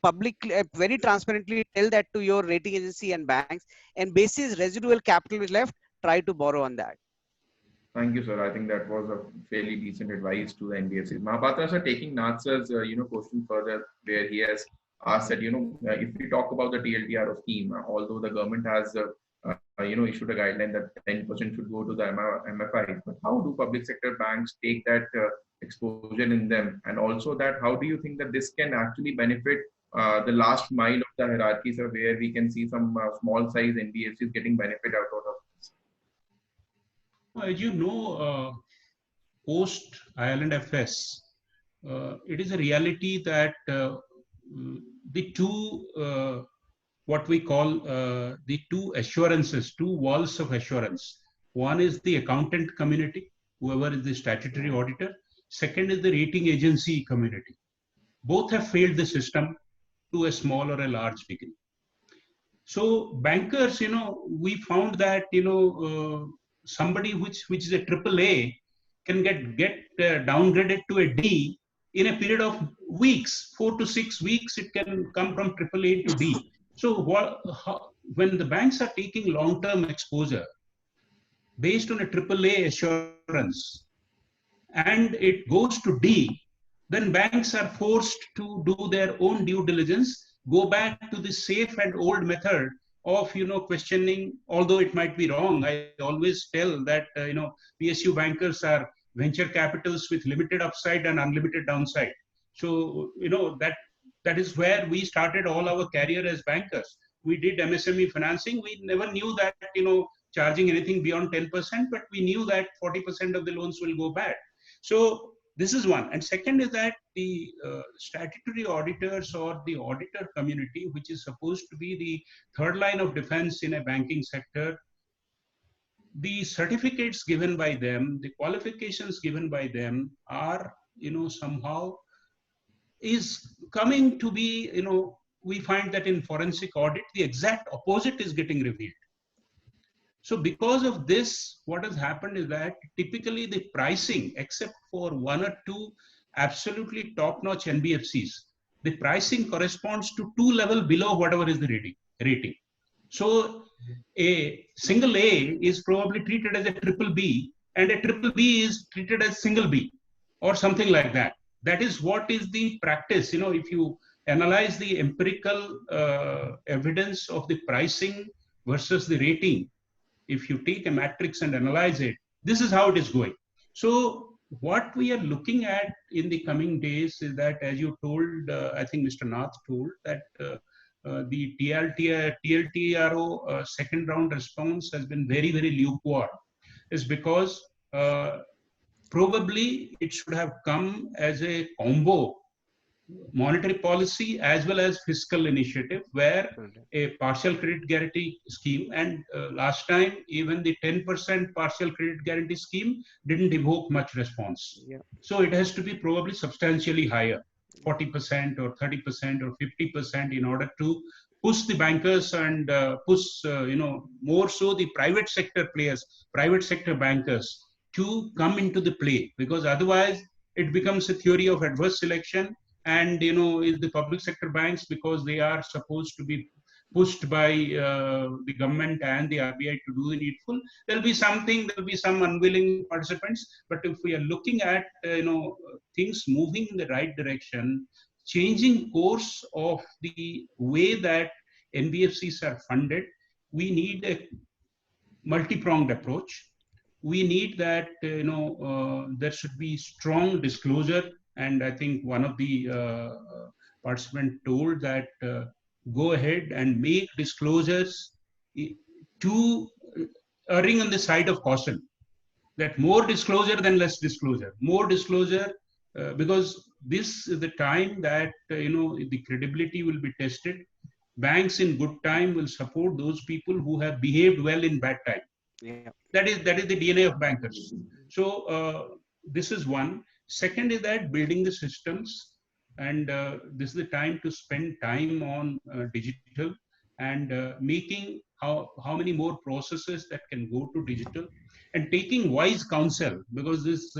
publicly, very transparently tell that to your rating agency and banks, and basis residual capital is left, try to borrow on that. Thank you, sir. I think that was a fairly decent advice to the NBFCs. Mahapatra sir, taking Nath's question further, where he has asked that if we talk about the TLTRO scheme, although the government has issued a guideline that 10% should go to the MFIs, but how do public sector banks take that exposure in them, and also that how do you think that this can actually benefit the last mile of the hierarchy, sir, where we can see some small size NBFCs getting benefit out of this? As you know, post Ireland FS, it is a reality that the two, what we call the two assurances, two walls of assurance. One is the accountant community, whoever is the statutory auditor. Second is the rating agency community. Both have failed the system to a small or a large degree. So bankers, we found that, somebody which is a triple A can get downgraded to a D in a period of weeks, 4 to 6 weeks. It can come from triple A to D. So when the banks are taking long-term exposure based on a triple A assurance and it goes to D, then banks are forced to do their own due diligence, go back to the safe and old method of questioning, although it might be wrong. I always tell that PSU bankers are venture capitals with limited upside and unlimited downside. So that is where we started all our career as bankers. We did MSME financing. We never knew that charging anything beyond 10%, but we knew that 40% of the loans will go bad. So this is one. And second is that the statutory auditors or the auditor community, which is supposed to be the third line of defense in a banking sector, the certificates given by them, the qualifications given by them are, somehow is coming to be, we find that in forensic audit, the exact opposite is getting revealed. So because of this, what has happened is that typically the pricing, except for one or two absolutely top-notch NBFCs, the pricing corresponds to 2 levels below whatever is the rating. So a single A is probably treated as a triple B, and a triple B is treated as single B, or something like that. That is what is the practice. If you analyze the empirical evidence of the pricing versus the rating, if you take a matrix and analyze it, this is how it is going. So what we are looking at in the coming days is that, as you told, I think Mr. Nath told, that the TLTRO second round response has been very, very lukewarm, is because probably it should have come as a combo monetary policy as well as fiscal initiative, where a partial credit guarantee scheme, and last time even the 10% partial credit guarantee scheme didn't evoke much response. So it has to be probably substantially higher, 40% or 30% or 50%, in order to push the bankers and push more so the private sector players, private sector bankers, to come into the play, because otherwise it becomes a theory of adverse selection. And is the public sector banks, because they are supposed to be pushed by the government and the RBI to do the needful, there'll be some unwilling participants. But if we are looking at things moving in the right direction, changing course of the way that NBFCs are funded, we need a multi-pronged approach. We need that there should be strong disclosure. And I think one of the participants told that go ahead and make disclosures to erring on the side of caution. That more disclosure than less disclosure. More disclosure, because this is the time that the credibility will be tested. Banks in good time will support those people who have behaved well in bad time. That is the DNA of bankers. So this is one. Second is that building the systems, and this is the time to spend time on digital and making how many more processes that can go to digital, and taking wise counsel, because as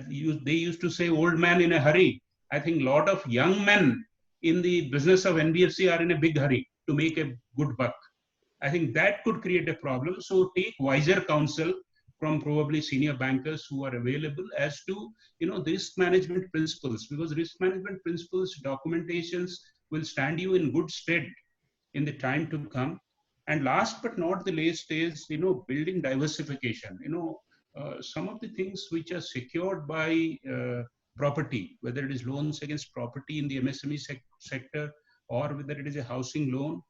they used to say, old man in a hurry. I think a lot of young men in the business of NBFC are in a big hurry to make a good buck. I think that could create a problem. So take wiser counsel from probably senior bankers who are available as to the risk management principles, because risk management principles, documentations will stand you in good stead in the time to come. And last but not the least is building diversification. some of the things which are secured by property, whether it is loans against property in the MSME sector or whether it is a housing loan,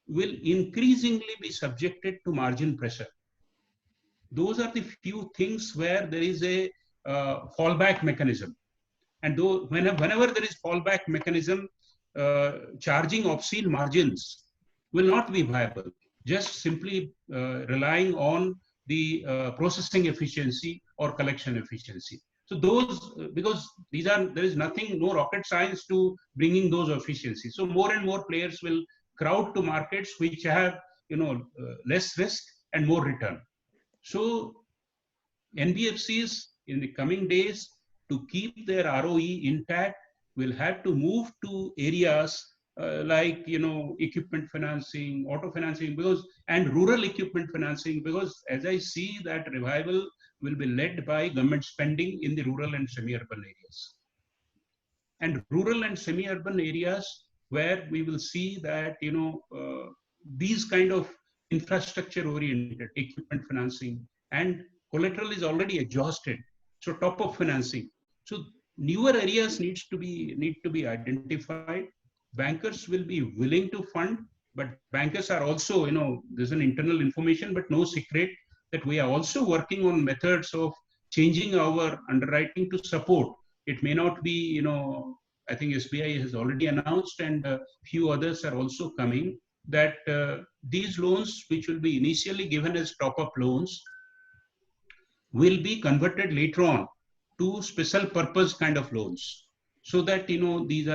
will increasingly be subjected to margin pressure. Those are the few things where there is a fallback mechanism. And though whenever there is fallback mechanism, charging obscene margins will not be viable. Just simply relying on the processing efficiency or collection efficiency. So those, because there is nothing, no rocket science to bringing those efficiencies. So more and more players will crowd to markets which have, less risk and more return. So NBFCs in the coming days, to keep their ROE intact, will have to move to areas like equipment financing, auto financing, and rural equipment financing, because as I see that revival will be led by government spending in the rural and semi-urban areas. And rural and semi-urban areas where we will see that these kind of infrastructure-oriented equipment financing and collateral is already exhausted. So top-up financing. So newer areas need to be identified. Bankers will be willing to fund, but bankers are also, there's an internal information, but no secret that we are also working on methods of changing our underwriting to support. It may not be, I think SBI has already announced, and a few others are also coming, that these loans, which will be initially given as top-up loans, will be converted later on to special purpose kind of loans, so that these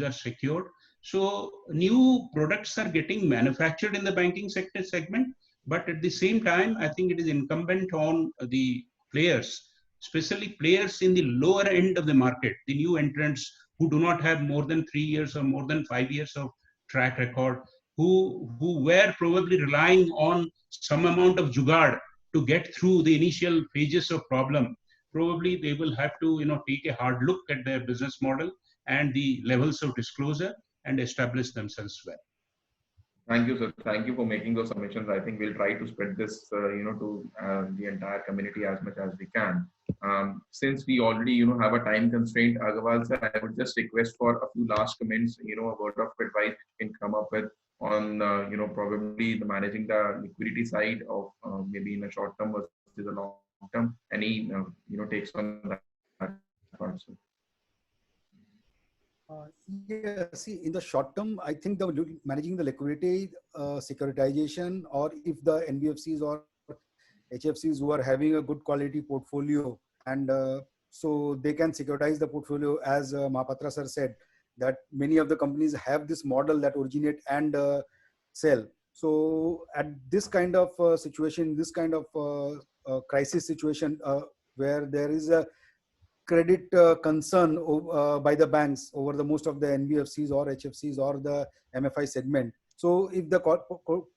are secured. So new products are getting manufactured in the banking sector segment, but at the same time, I think it is incumbent on the players, especially players in the lower end of the market, the new entrants who do not have more than 3 years or more than 5 years of track record, who were probably relying on some amount of jugaad to get through the initial phases of problem. Probably they will have to take a hard look at their business model and the levels of disclosure and establish themselves well. Thank you, sir. Thank you for making those submissions. I think we'll try to spread this, to the entire community as much as we can. Since we already, have a time constraint, Agarwal sir, I would just request for a few last comments, a word of advice you can come up with on, probably managing the liquidity side of maybe in a short term versus a long term. Any, takes on that part, sir? Yeah, see, in the short term, I think managing the liquidity, securitization, or if the NBFCs or HFCs who are having a good quality portfolio, and so they can securitize the portfolio, as Mahapatra sir said, that many of the companies have this model that originate and sell. So at this kind of situation, this kind of crisis situation, where there is a credit concern by the banks over the most of the NBFCs or HFCs or the MFI segment. So if the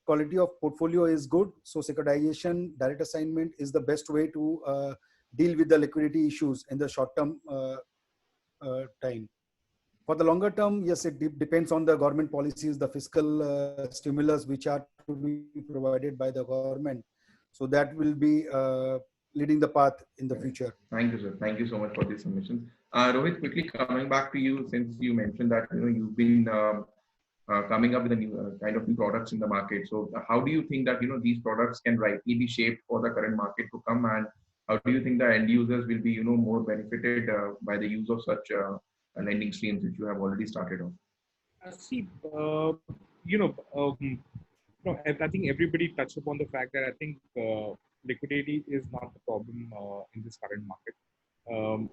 quality of portfolio is good, so securitization, direct assignment is the best way to deal with the liquidity issues in the short term time. For the longer term, yes, it depends on the government policies, the fiscal stimulus which are to be provided by the government. So that will be leading the path in the future. Thank you, sir. Thank you so much for this submission. Rohit, quickly coming back to you, since you mentioned that you've been coming up with a new kind of new products in the market. So how do you think that these products can rightly be shaped for the current market to come, and how do you think the end users will be more benefited by the use of such lending streams which you have already started on? I think everybody touched upon the fact that I think liquidity is not the problem in this current market.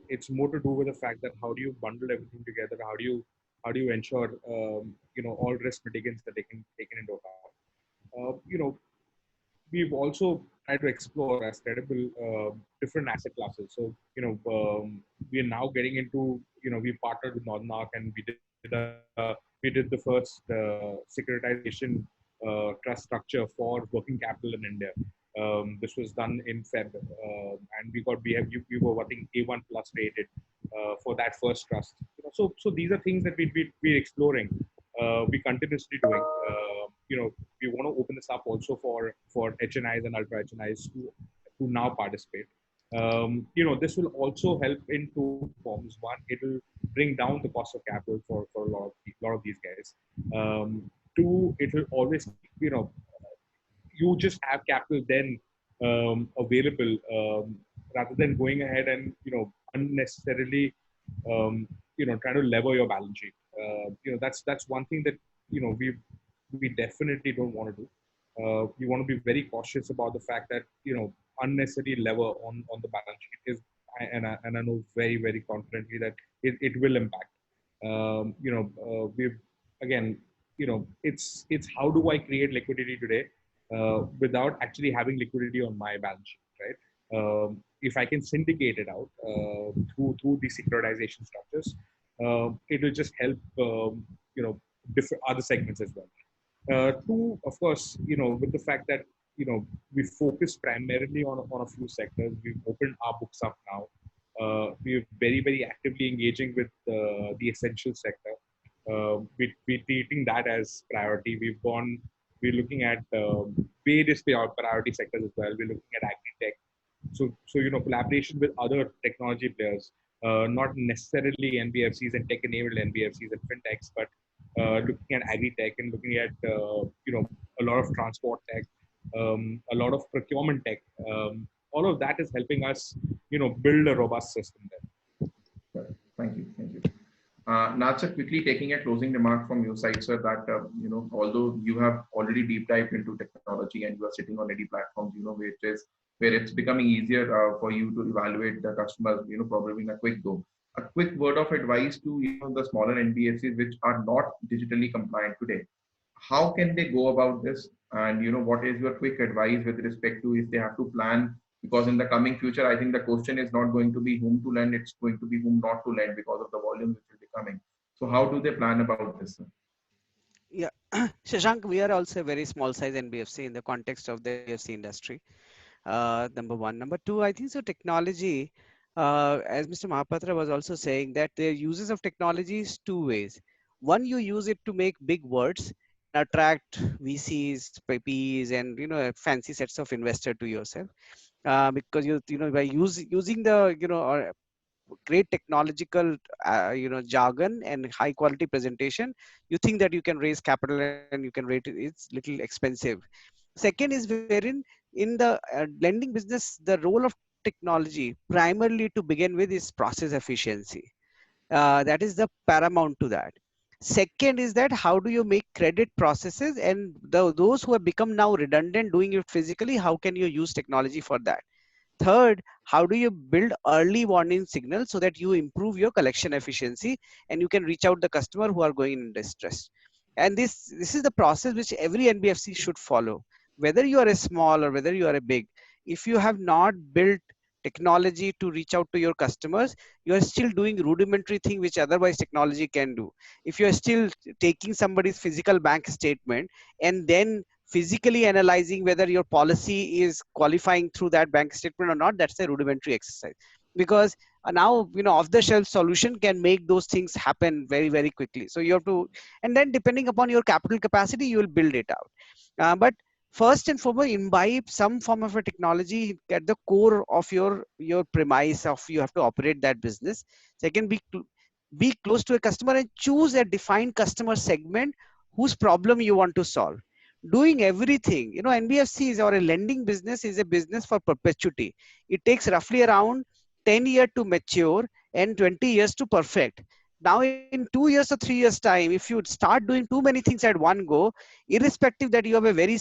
It's more to do with the fact that how do you bundle everything together? How do you ensure all risk mitigants that they can taken into account? We've also tried to explore as credible different asset classes. So we are now getting into we partnered with Northern Arc, and we did the first securitization trust structure for working capital in India. This was done in Feb, and we were I think A1 plus rated for that first trust. So these are things that we're exploring. We continuously doing. We want to open this up also for HNIs and ultra HNIs to now participate. This will also help in two forms. One, it will bring down the cost of capital for a lot of these guys. Two, it will always, you just have capital then available, rather than going ahead and unnecessarily trying to lever your balance sheet. That's one thing that we definitely don't want to do. We want to be very cautious about the fact that unnecessary lever on the balance sheet is, and I know very very confidently that it will impact. We've again, it's how do I create liquidity today without actually having liquidity on my balance sheet, right? If I can syndicate it out through the securitization structures, it will just help different other segments as well. Two, of course, with the fact that we focus primarily on a few sectors. We've opened our books up now. We're very very actively engaging with the essential sector. We're treating that as priority. We're looking at various priority sectors as well. We're looking at agri-tech. So collaboration with other technology players, not necessarily NBFCs and tech-enabled NBFCs and fintechs, but looking at agri-tech and looking at a lot of transport tech, a lot of procurement tech. All of that is helping us build a robust system there. Thank you. Thank you. Nadsir, quickly taking a closing remark from your side, sir, that, although you have already deep dived into technology and you are sitting on ready platforms, where it's becoming easier for you to evaluate the customers, probably in a quick go. A quick word of advice to, the smaller NBFCs which are not digitally compliant today. How can they go about this? And, what is your quick advice with respect to if they have to plan? Because in the coming future, I think the question is not going to be whom to lend, it's going to be whom not to lend because of the volume which will be coming. So how do they plan about this? Yeah, Shashank, we are also a very small size NBFC in the context of the NBFC industry. Number one. Number two, I think so technology, as Mr. Mahapatra was also saying, that the uses of technology is two ways. One, you use it to make big words, attract VCs, PPs, and fancy sets of investor to yourself. Because by using the or great technological jargon and high quality presentation, you think that you can raise capital and you can rate it. It's little expensive. Second is wherein in the lending business, the role of technology primarily to begin with is process efficiency. That is the paramount to that. Second is that how do you make credit processes, and those who have become now redundant doing it physically, how can you use technology for that? Third, how do you build early warning signals so that you improve your collection efficiency and you can reach out the customer who are going in distress? And this is the process which every NBFC should follow. Whether you are a small or whether you are a big, if you have not built technology to reach out to your customers, you are still doing rudimentary thing which otherwise technology can do. If you are still taking somebody's physical bank statement and then physically analyzing whether your policy is qualifying through that bank statement or not, that's a rudimentary exercise. Because now off the shelf solution can make those things happen very very quickly. So you have to, and then depending upon your capital capacity, you will build it out. But first and foremost, imbibe some form of a technology at the core of your premise of you have to operate that business. Second, be close to a customer and choose a defined customer segment whose problem you want to solve. Doing everything, NBFCs or a lending business is a business for perpetuity. It takes roughly around 10 years to mature and 20 years to perfect. Now in 2 years or 3 years time, if you start doing too many things at one go, irrespective that you have a very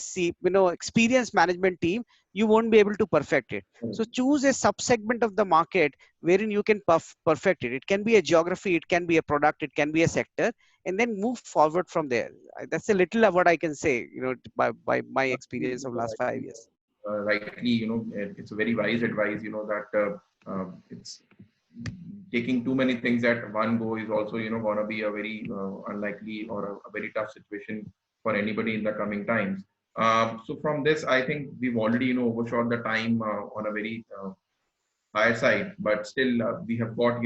experienced management team, you won't be able to perfect it. So choose a subsegment of the market wherein you can perfect it. It can be a geography, it can be a product, it can be a sector, and then move forward from there. That's a little of what I can say, by my experience of last 5 years. Rightly, it's a very wise advice, that it's taking too many things at one go is also, going to be a very unlikely or a very tough situation for anybody in the coming times. So from this, I think we've already, overshot the time on a very higher side, but still we have got,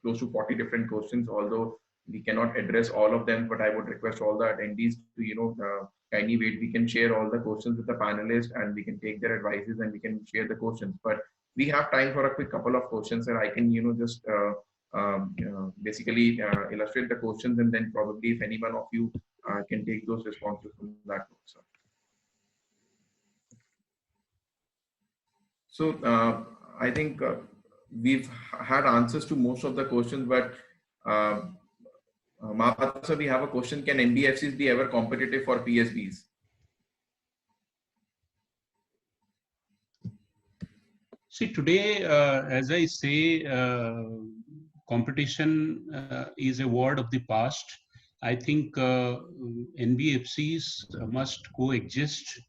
close to 40 different questions, although we cannot address all of them, but I would request all the attendees to, kindly wait. We can share all the questions with the panelists and we can take their advices and we can share the questions. But we have time for a quick couple of questions, and I can, just basically illustrate the questions, and then probably if any one of you can take those responses from that note. So I think we've had answers to most of the questions, but Mahapatra sir, we have a question. Can NBFCs be ever competitive for PSBs? See, today, as I say, competition is a word of the past. I think NBFCs must coexist,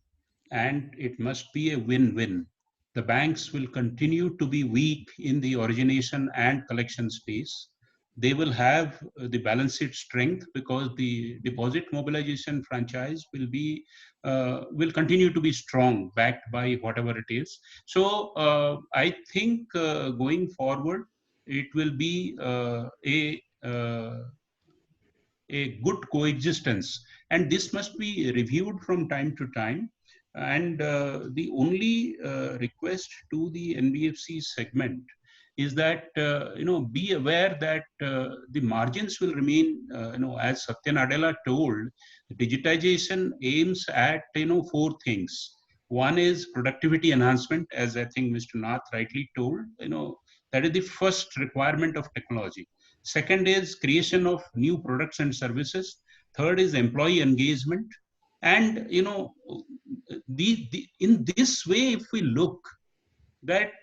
and it must be a win-win. The banks will continue to be weak in the origination and collection space. They will have the balance sheet strength because the deposit mobilization franchise will continue to be strong, backed by whatever it is. So I think going forward, it will be a good coexistence, and this must be reviewed from time to time. And the only request to the NBFC segment is that be aware that the margins will remain, as Satya Nadella told, digitization aims at four things. One is productivity enhancement, as I think Mr. Nath rightly told. That is the first requirement of technology. Second is creation of new products and services. Third is employee engagement. And in this way, if we look that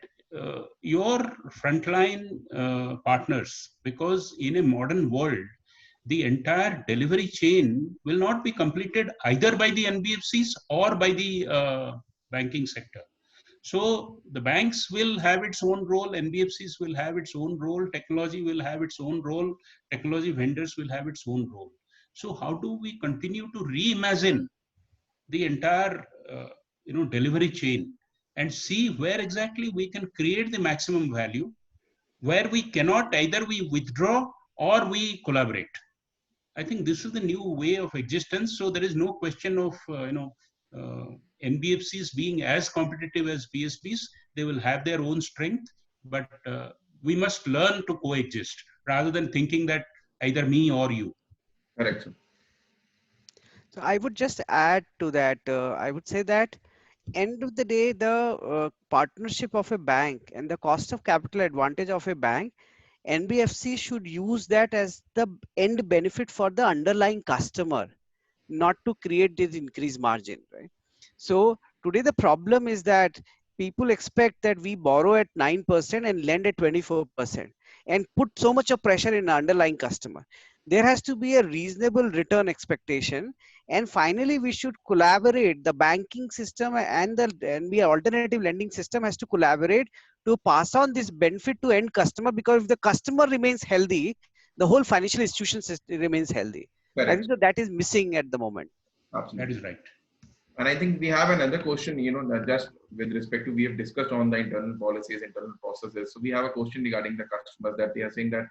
your frontline partners, because in a modern world, the entire delivery chain will not be completed either by the NBFCs or by the banking sector. So the banks will have its own role, NBFCs will have its own role, technology will have its own role, technology vendors will have its own role. So how do we continue to reimagine the entire delivery chain and see where exactly we can create the maximum value, where we cannot either we withdraw or we collaborate. I think this is the new way of existence. So there is no question of NBFCs being as competitive as PSBs. They will have their own strength, but we must learn to coexist rather than thinking that either me or you. Correct. So I would just add to that. I would say that end of the day, the partnership of a bank and the cost of capital advantage of a bank, NBFC should use that as the end benefit for the underlying customer, not to create this increased margin, right? So today the problem is that people expect that we borrow at 9% and lend at 24% and put so much of pressure in the underlying customer. There has to be a reasonable return expectation. And finally, we should collaborate. The banking system and the NBFC alternative lending system has to collaborate to pass on this benefit to end customer, because if the customer remains healthy, the whole financial institution system remains healthy. Correct. I think that is missing at the moment. Absolutely. That is right. And I think we have another question, that just with respect to, we have discussed on the internal policies, internal processes. So we have a question regarding the customers, that they are saying that,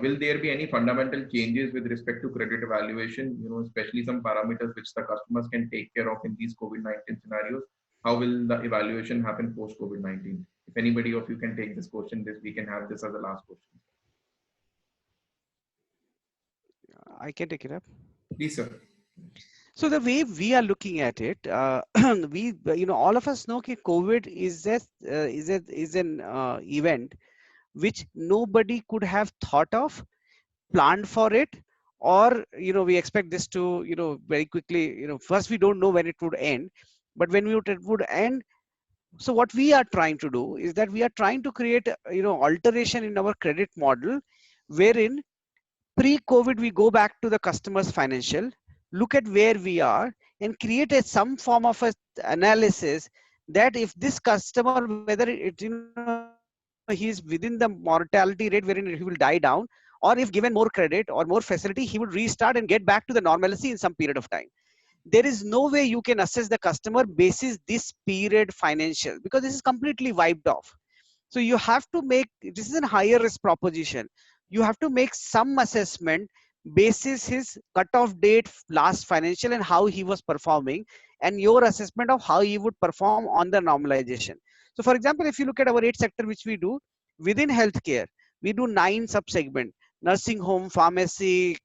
will there be any fundamental changes with respect to credit evaluation, especially some parameters which the customers can take care of in these COVID-19 scenarios? How will the evaluation happen post COVID-19? If anybody of you can take this question, we can have this as the last question. I can take it up. Please, sir. So the way we are looking at it, we, all of us know that COVID is an event which nobody could have thought of, planned for it, or we expect this to very quickly. First we don't know when it would end, but when it would end. So what we are trying to do is that we are trying to create alteration in our credit model, wherein pre-COVID we go back to the customer's financial, look at where we are, and create some form of a analysis that if this customer, whether he's within the mortality rate wherein he will die down, or if given more credit or more facility, he would restart and get back to the normalcy in some period of time. There is no way you can assess the customer basis this period financial, because this is completely wiped off. So you have to make, this is a higher risk proposition. You have to make some assessment basis his cutoff date last financial and how he was performing, and your assessment of how he would perform on the normalization. So for example, if you look at our 8 sector which we do within healthcare, we do 9 sub segment: nursing home, pharmacy,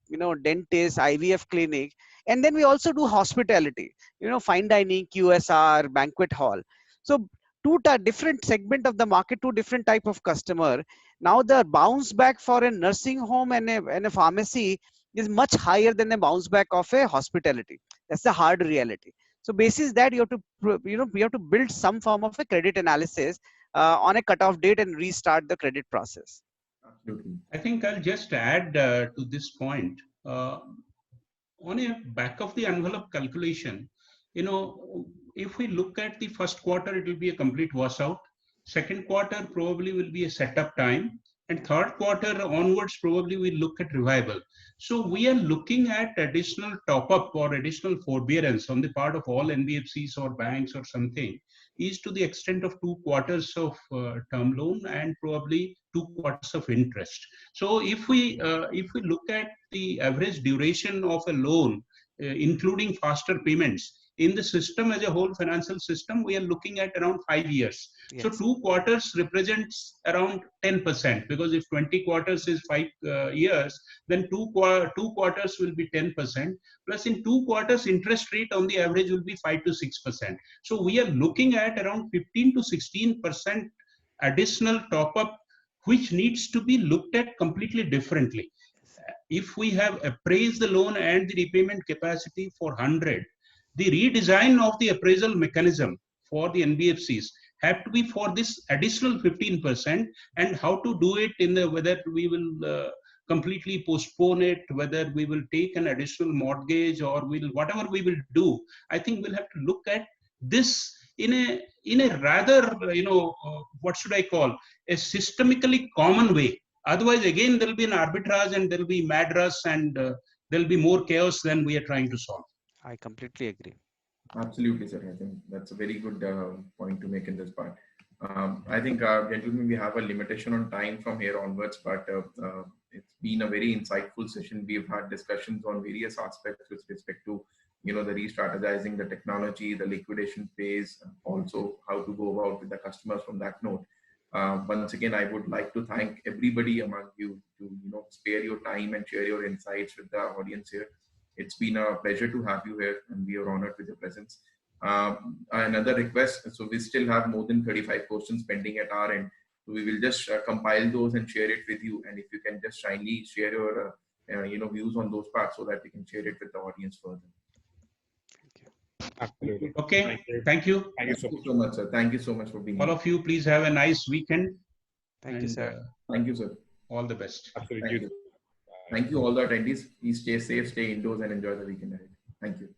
dentist, IVF clinic, and then we also do hospitality, fine dining, QSR, banquet hall. So two different segment of the market, two different type of customer. Now the bounce back for a nursing home and a pharmacy is much higher than the bounce back of a hospitality. That's the hard reality. So basis that, you have to we have to build some form of a credit analysis on a cutoff date and restart the credit process. Absolutely. I think I'll just add to this point. On a back of the envelope calculation, if we look at the first quarter, it will be a complete washout. Second quarter probably will be a setup time. And third quarter onwards, probably we'll look at revival. So we are looking at additional top up or additional forbearance on the part of all NBFCs or banks or something, is to the extent of 2 quarters of term loan and probably 2 quarters of interest. So if we look at the average duration of a loan, including faster payments, in the system as a whole, financial system, we are looking at around 5 years. Yes. So 2 quarters represents around 10%, because if 20 quarters is 5 years, then 2 quarters will be 10%. Plus in 2 quarters, interest rate on the average will be 5 to 6%. So we are looking at around 15 to 16% additional top up, which needs to be looked at completely differently. If we have appraised the loan and the repayment capacity for 100, the redesign of the appraisal mechanism for the NBFCs have to be for this additional 15%, and how to do it in the, whether we will completely postpone it, whether we will take an additional mortgage, or whatever we will do. I think we'll have to look at this in a rather, what should I call, a systemically common way. Otherwise, again, there will be an arbitrage and there will be mad rush, and there will be more chaos than we are trying to solve. I completely agree. Absolutely, sir. I think that's a very good point to make in this part. I think, gentlemen, we have a limitation on time from here onwards, but it's been a very insightful session. We've had discussions on various aspects with respect to, the re-strategizing, the technology, the liquidation phase, also how to go about with the customers from that note. Once again, I would like to thank everybody among you to, spare your time and share your insights with the audience here. It's been a pleasure to have you here, and we are honored with your presence. Another request, so we still have more than 35 questions pending at our end. So we will just compile those and share it with you. And if you can just kindly share your views on those parts, so that we can share it with the audience further. Absolutely. Okay. Thank you. Thank you so much, sir. Thank you so much for being here. All of you, please have a nice weekend. Thank you, sir. Thank you, sir. All the best. Absolutely. Thank you, all the attendees. Please stay safe, stay indoors, and enjoy the weekend ahead. Thank you.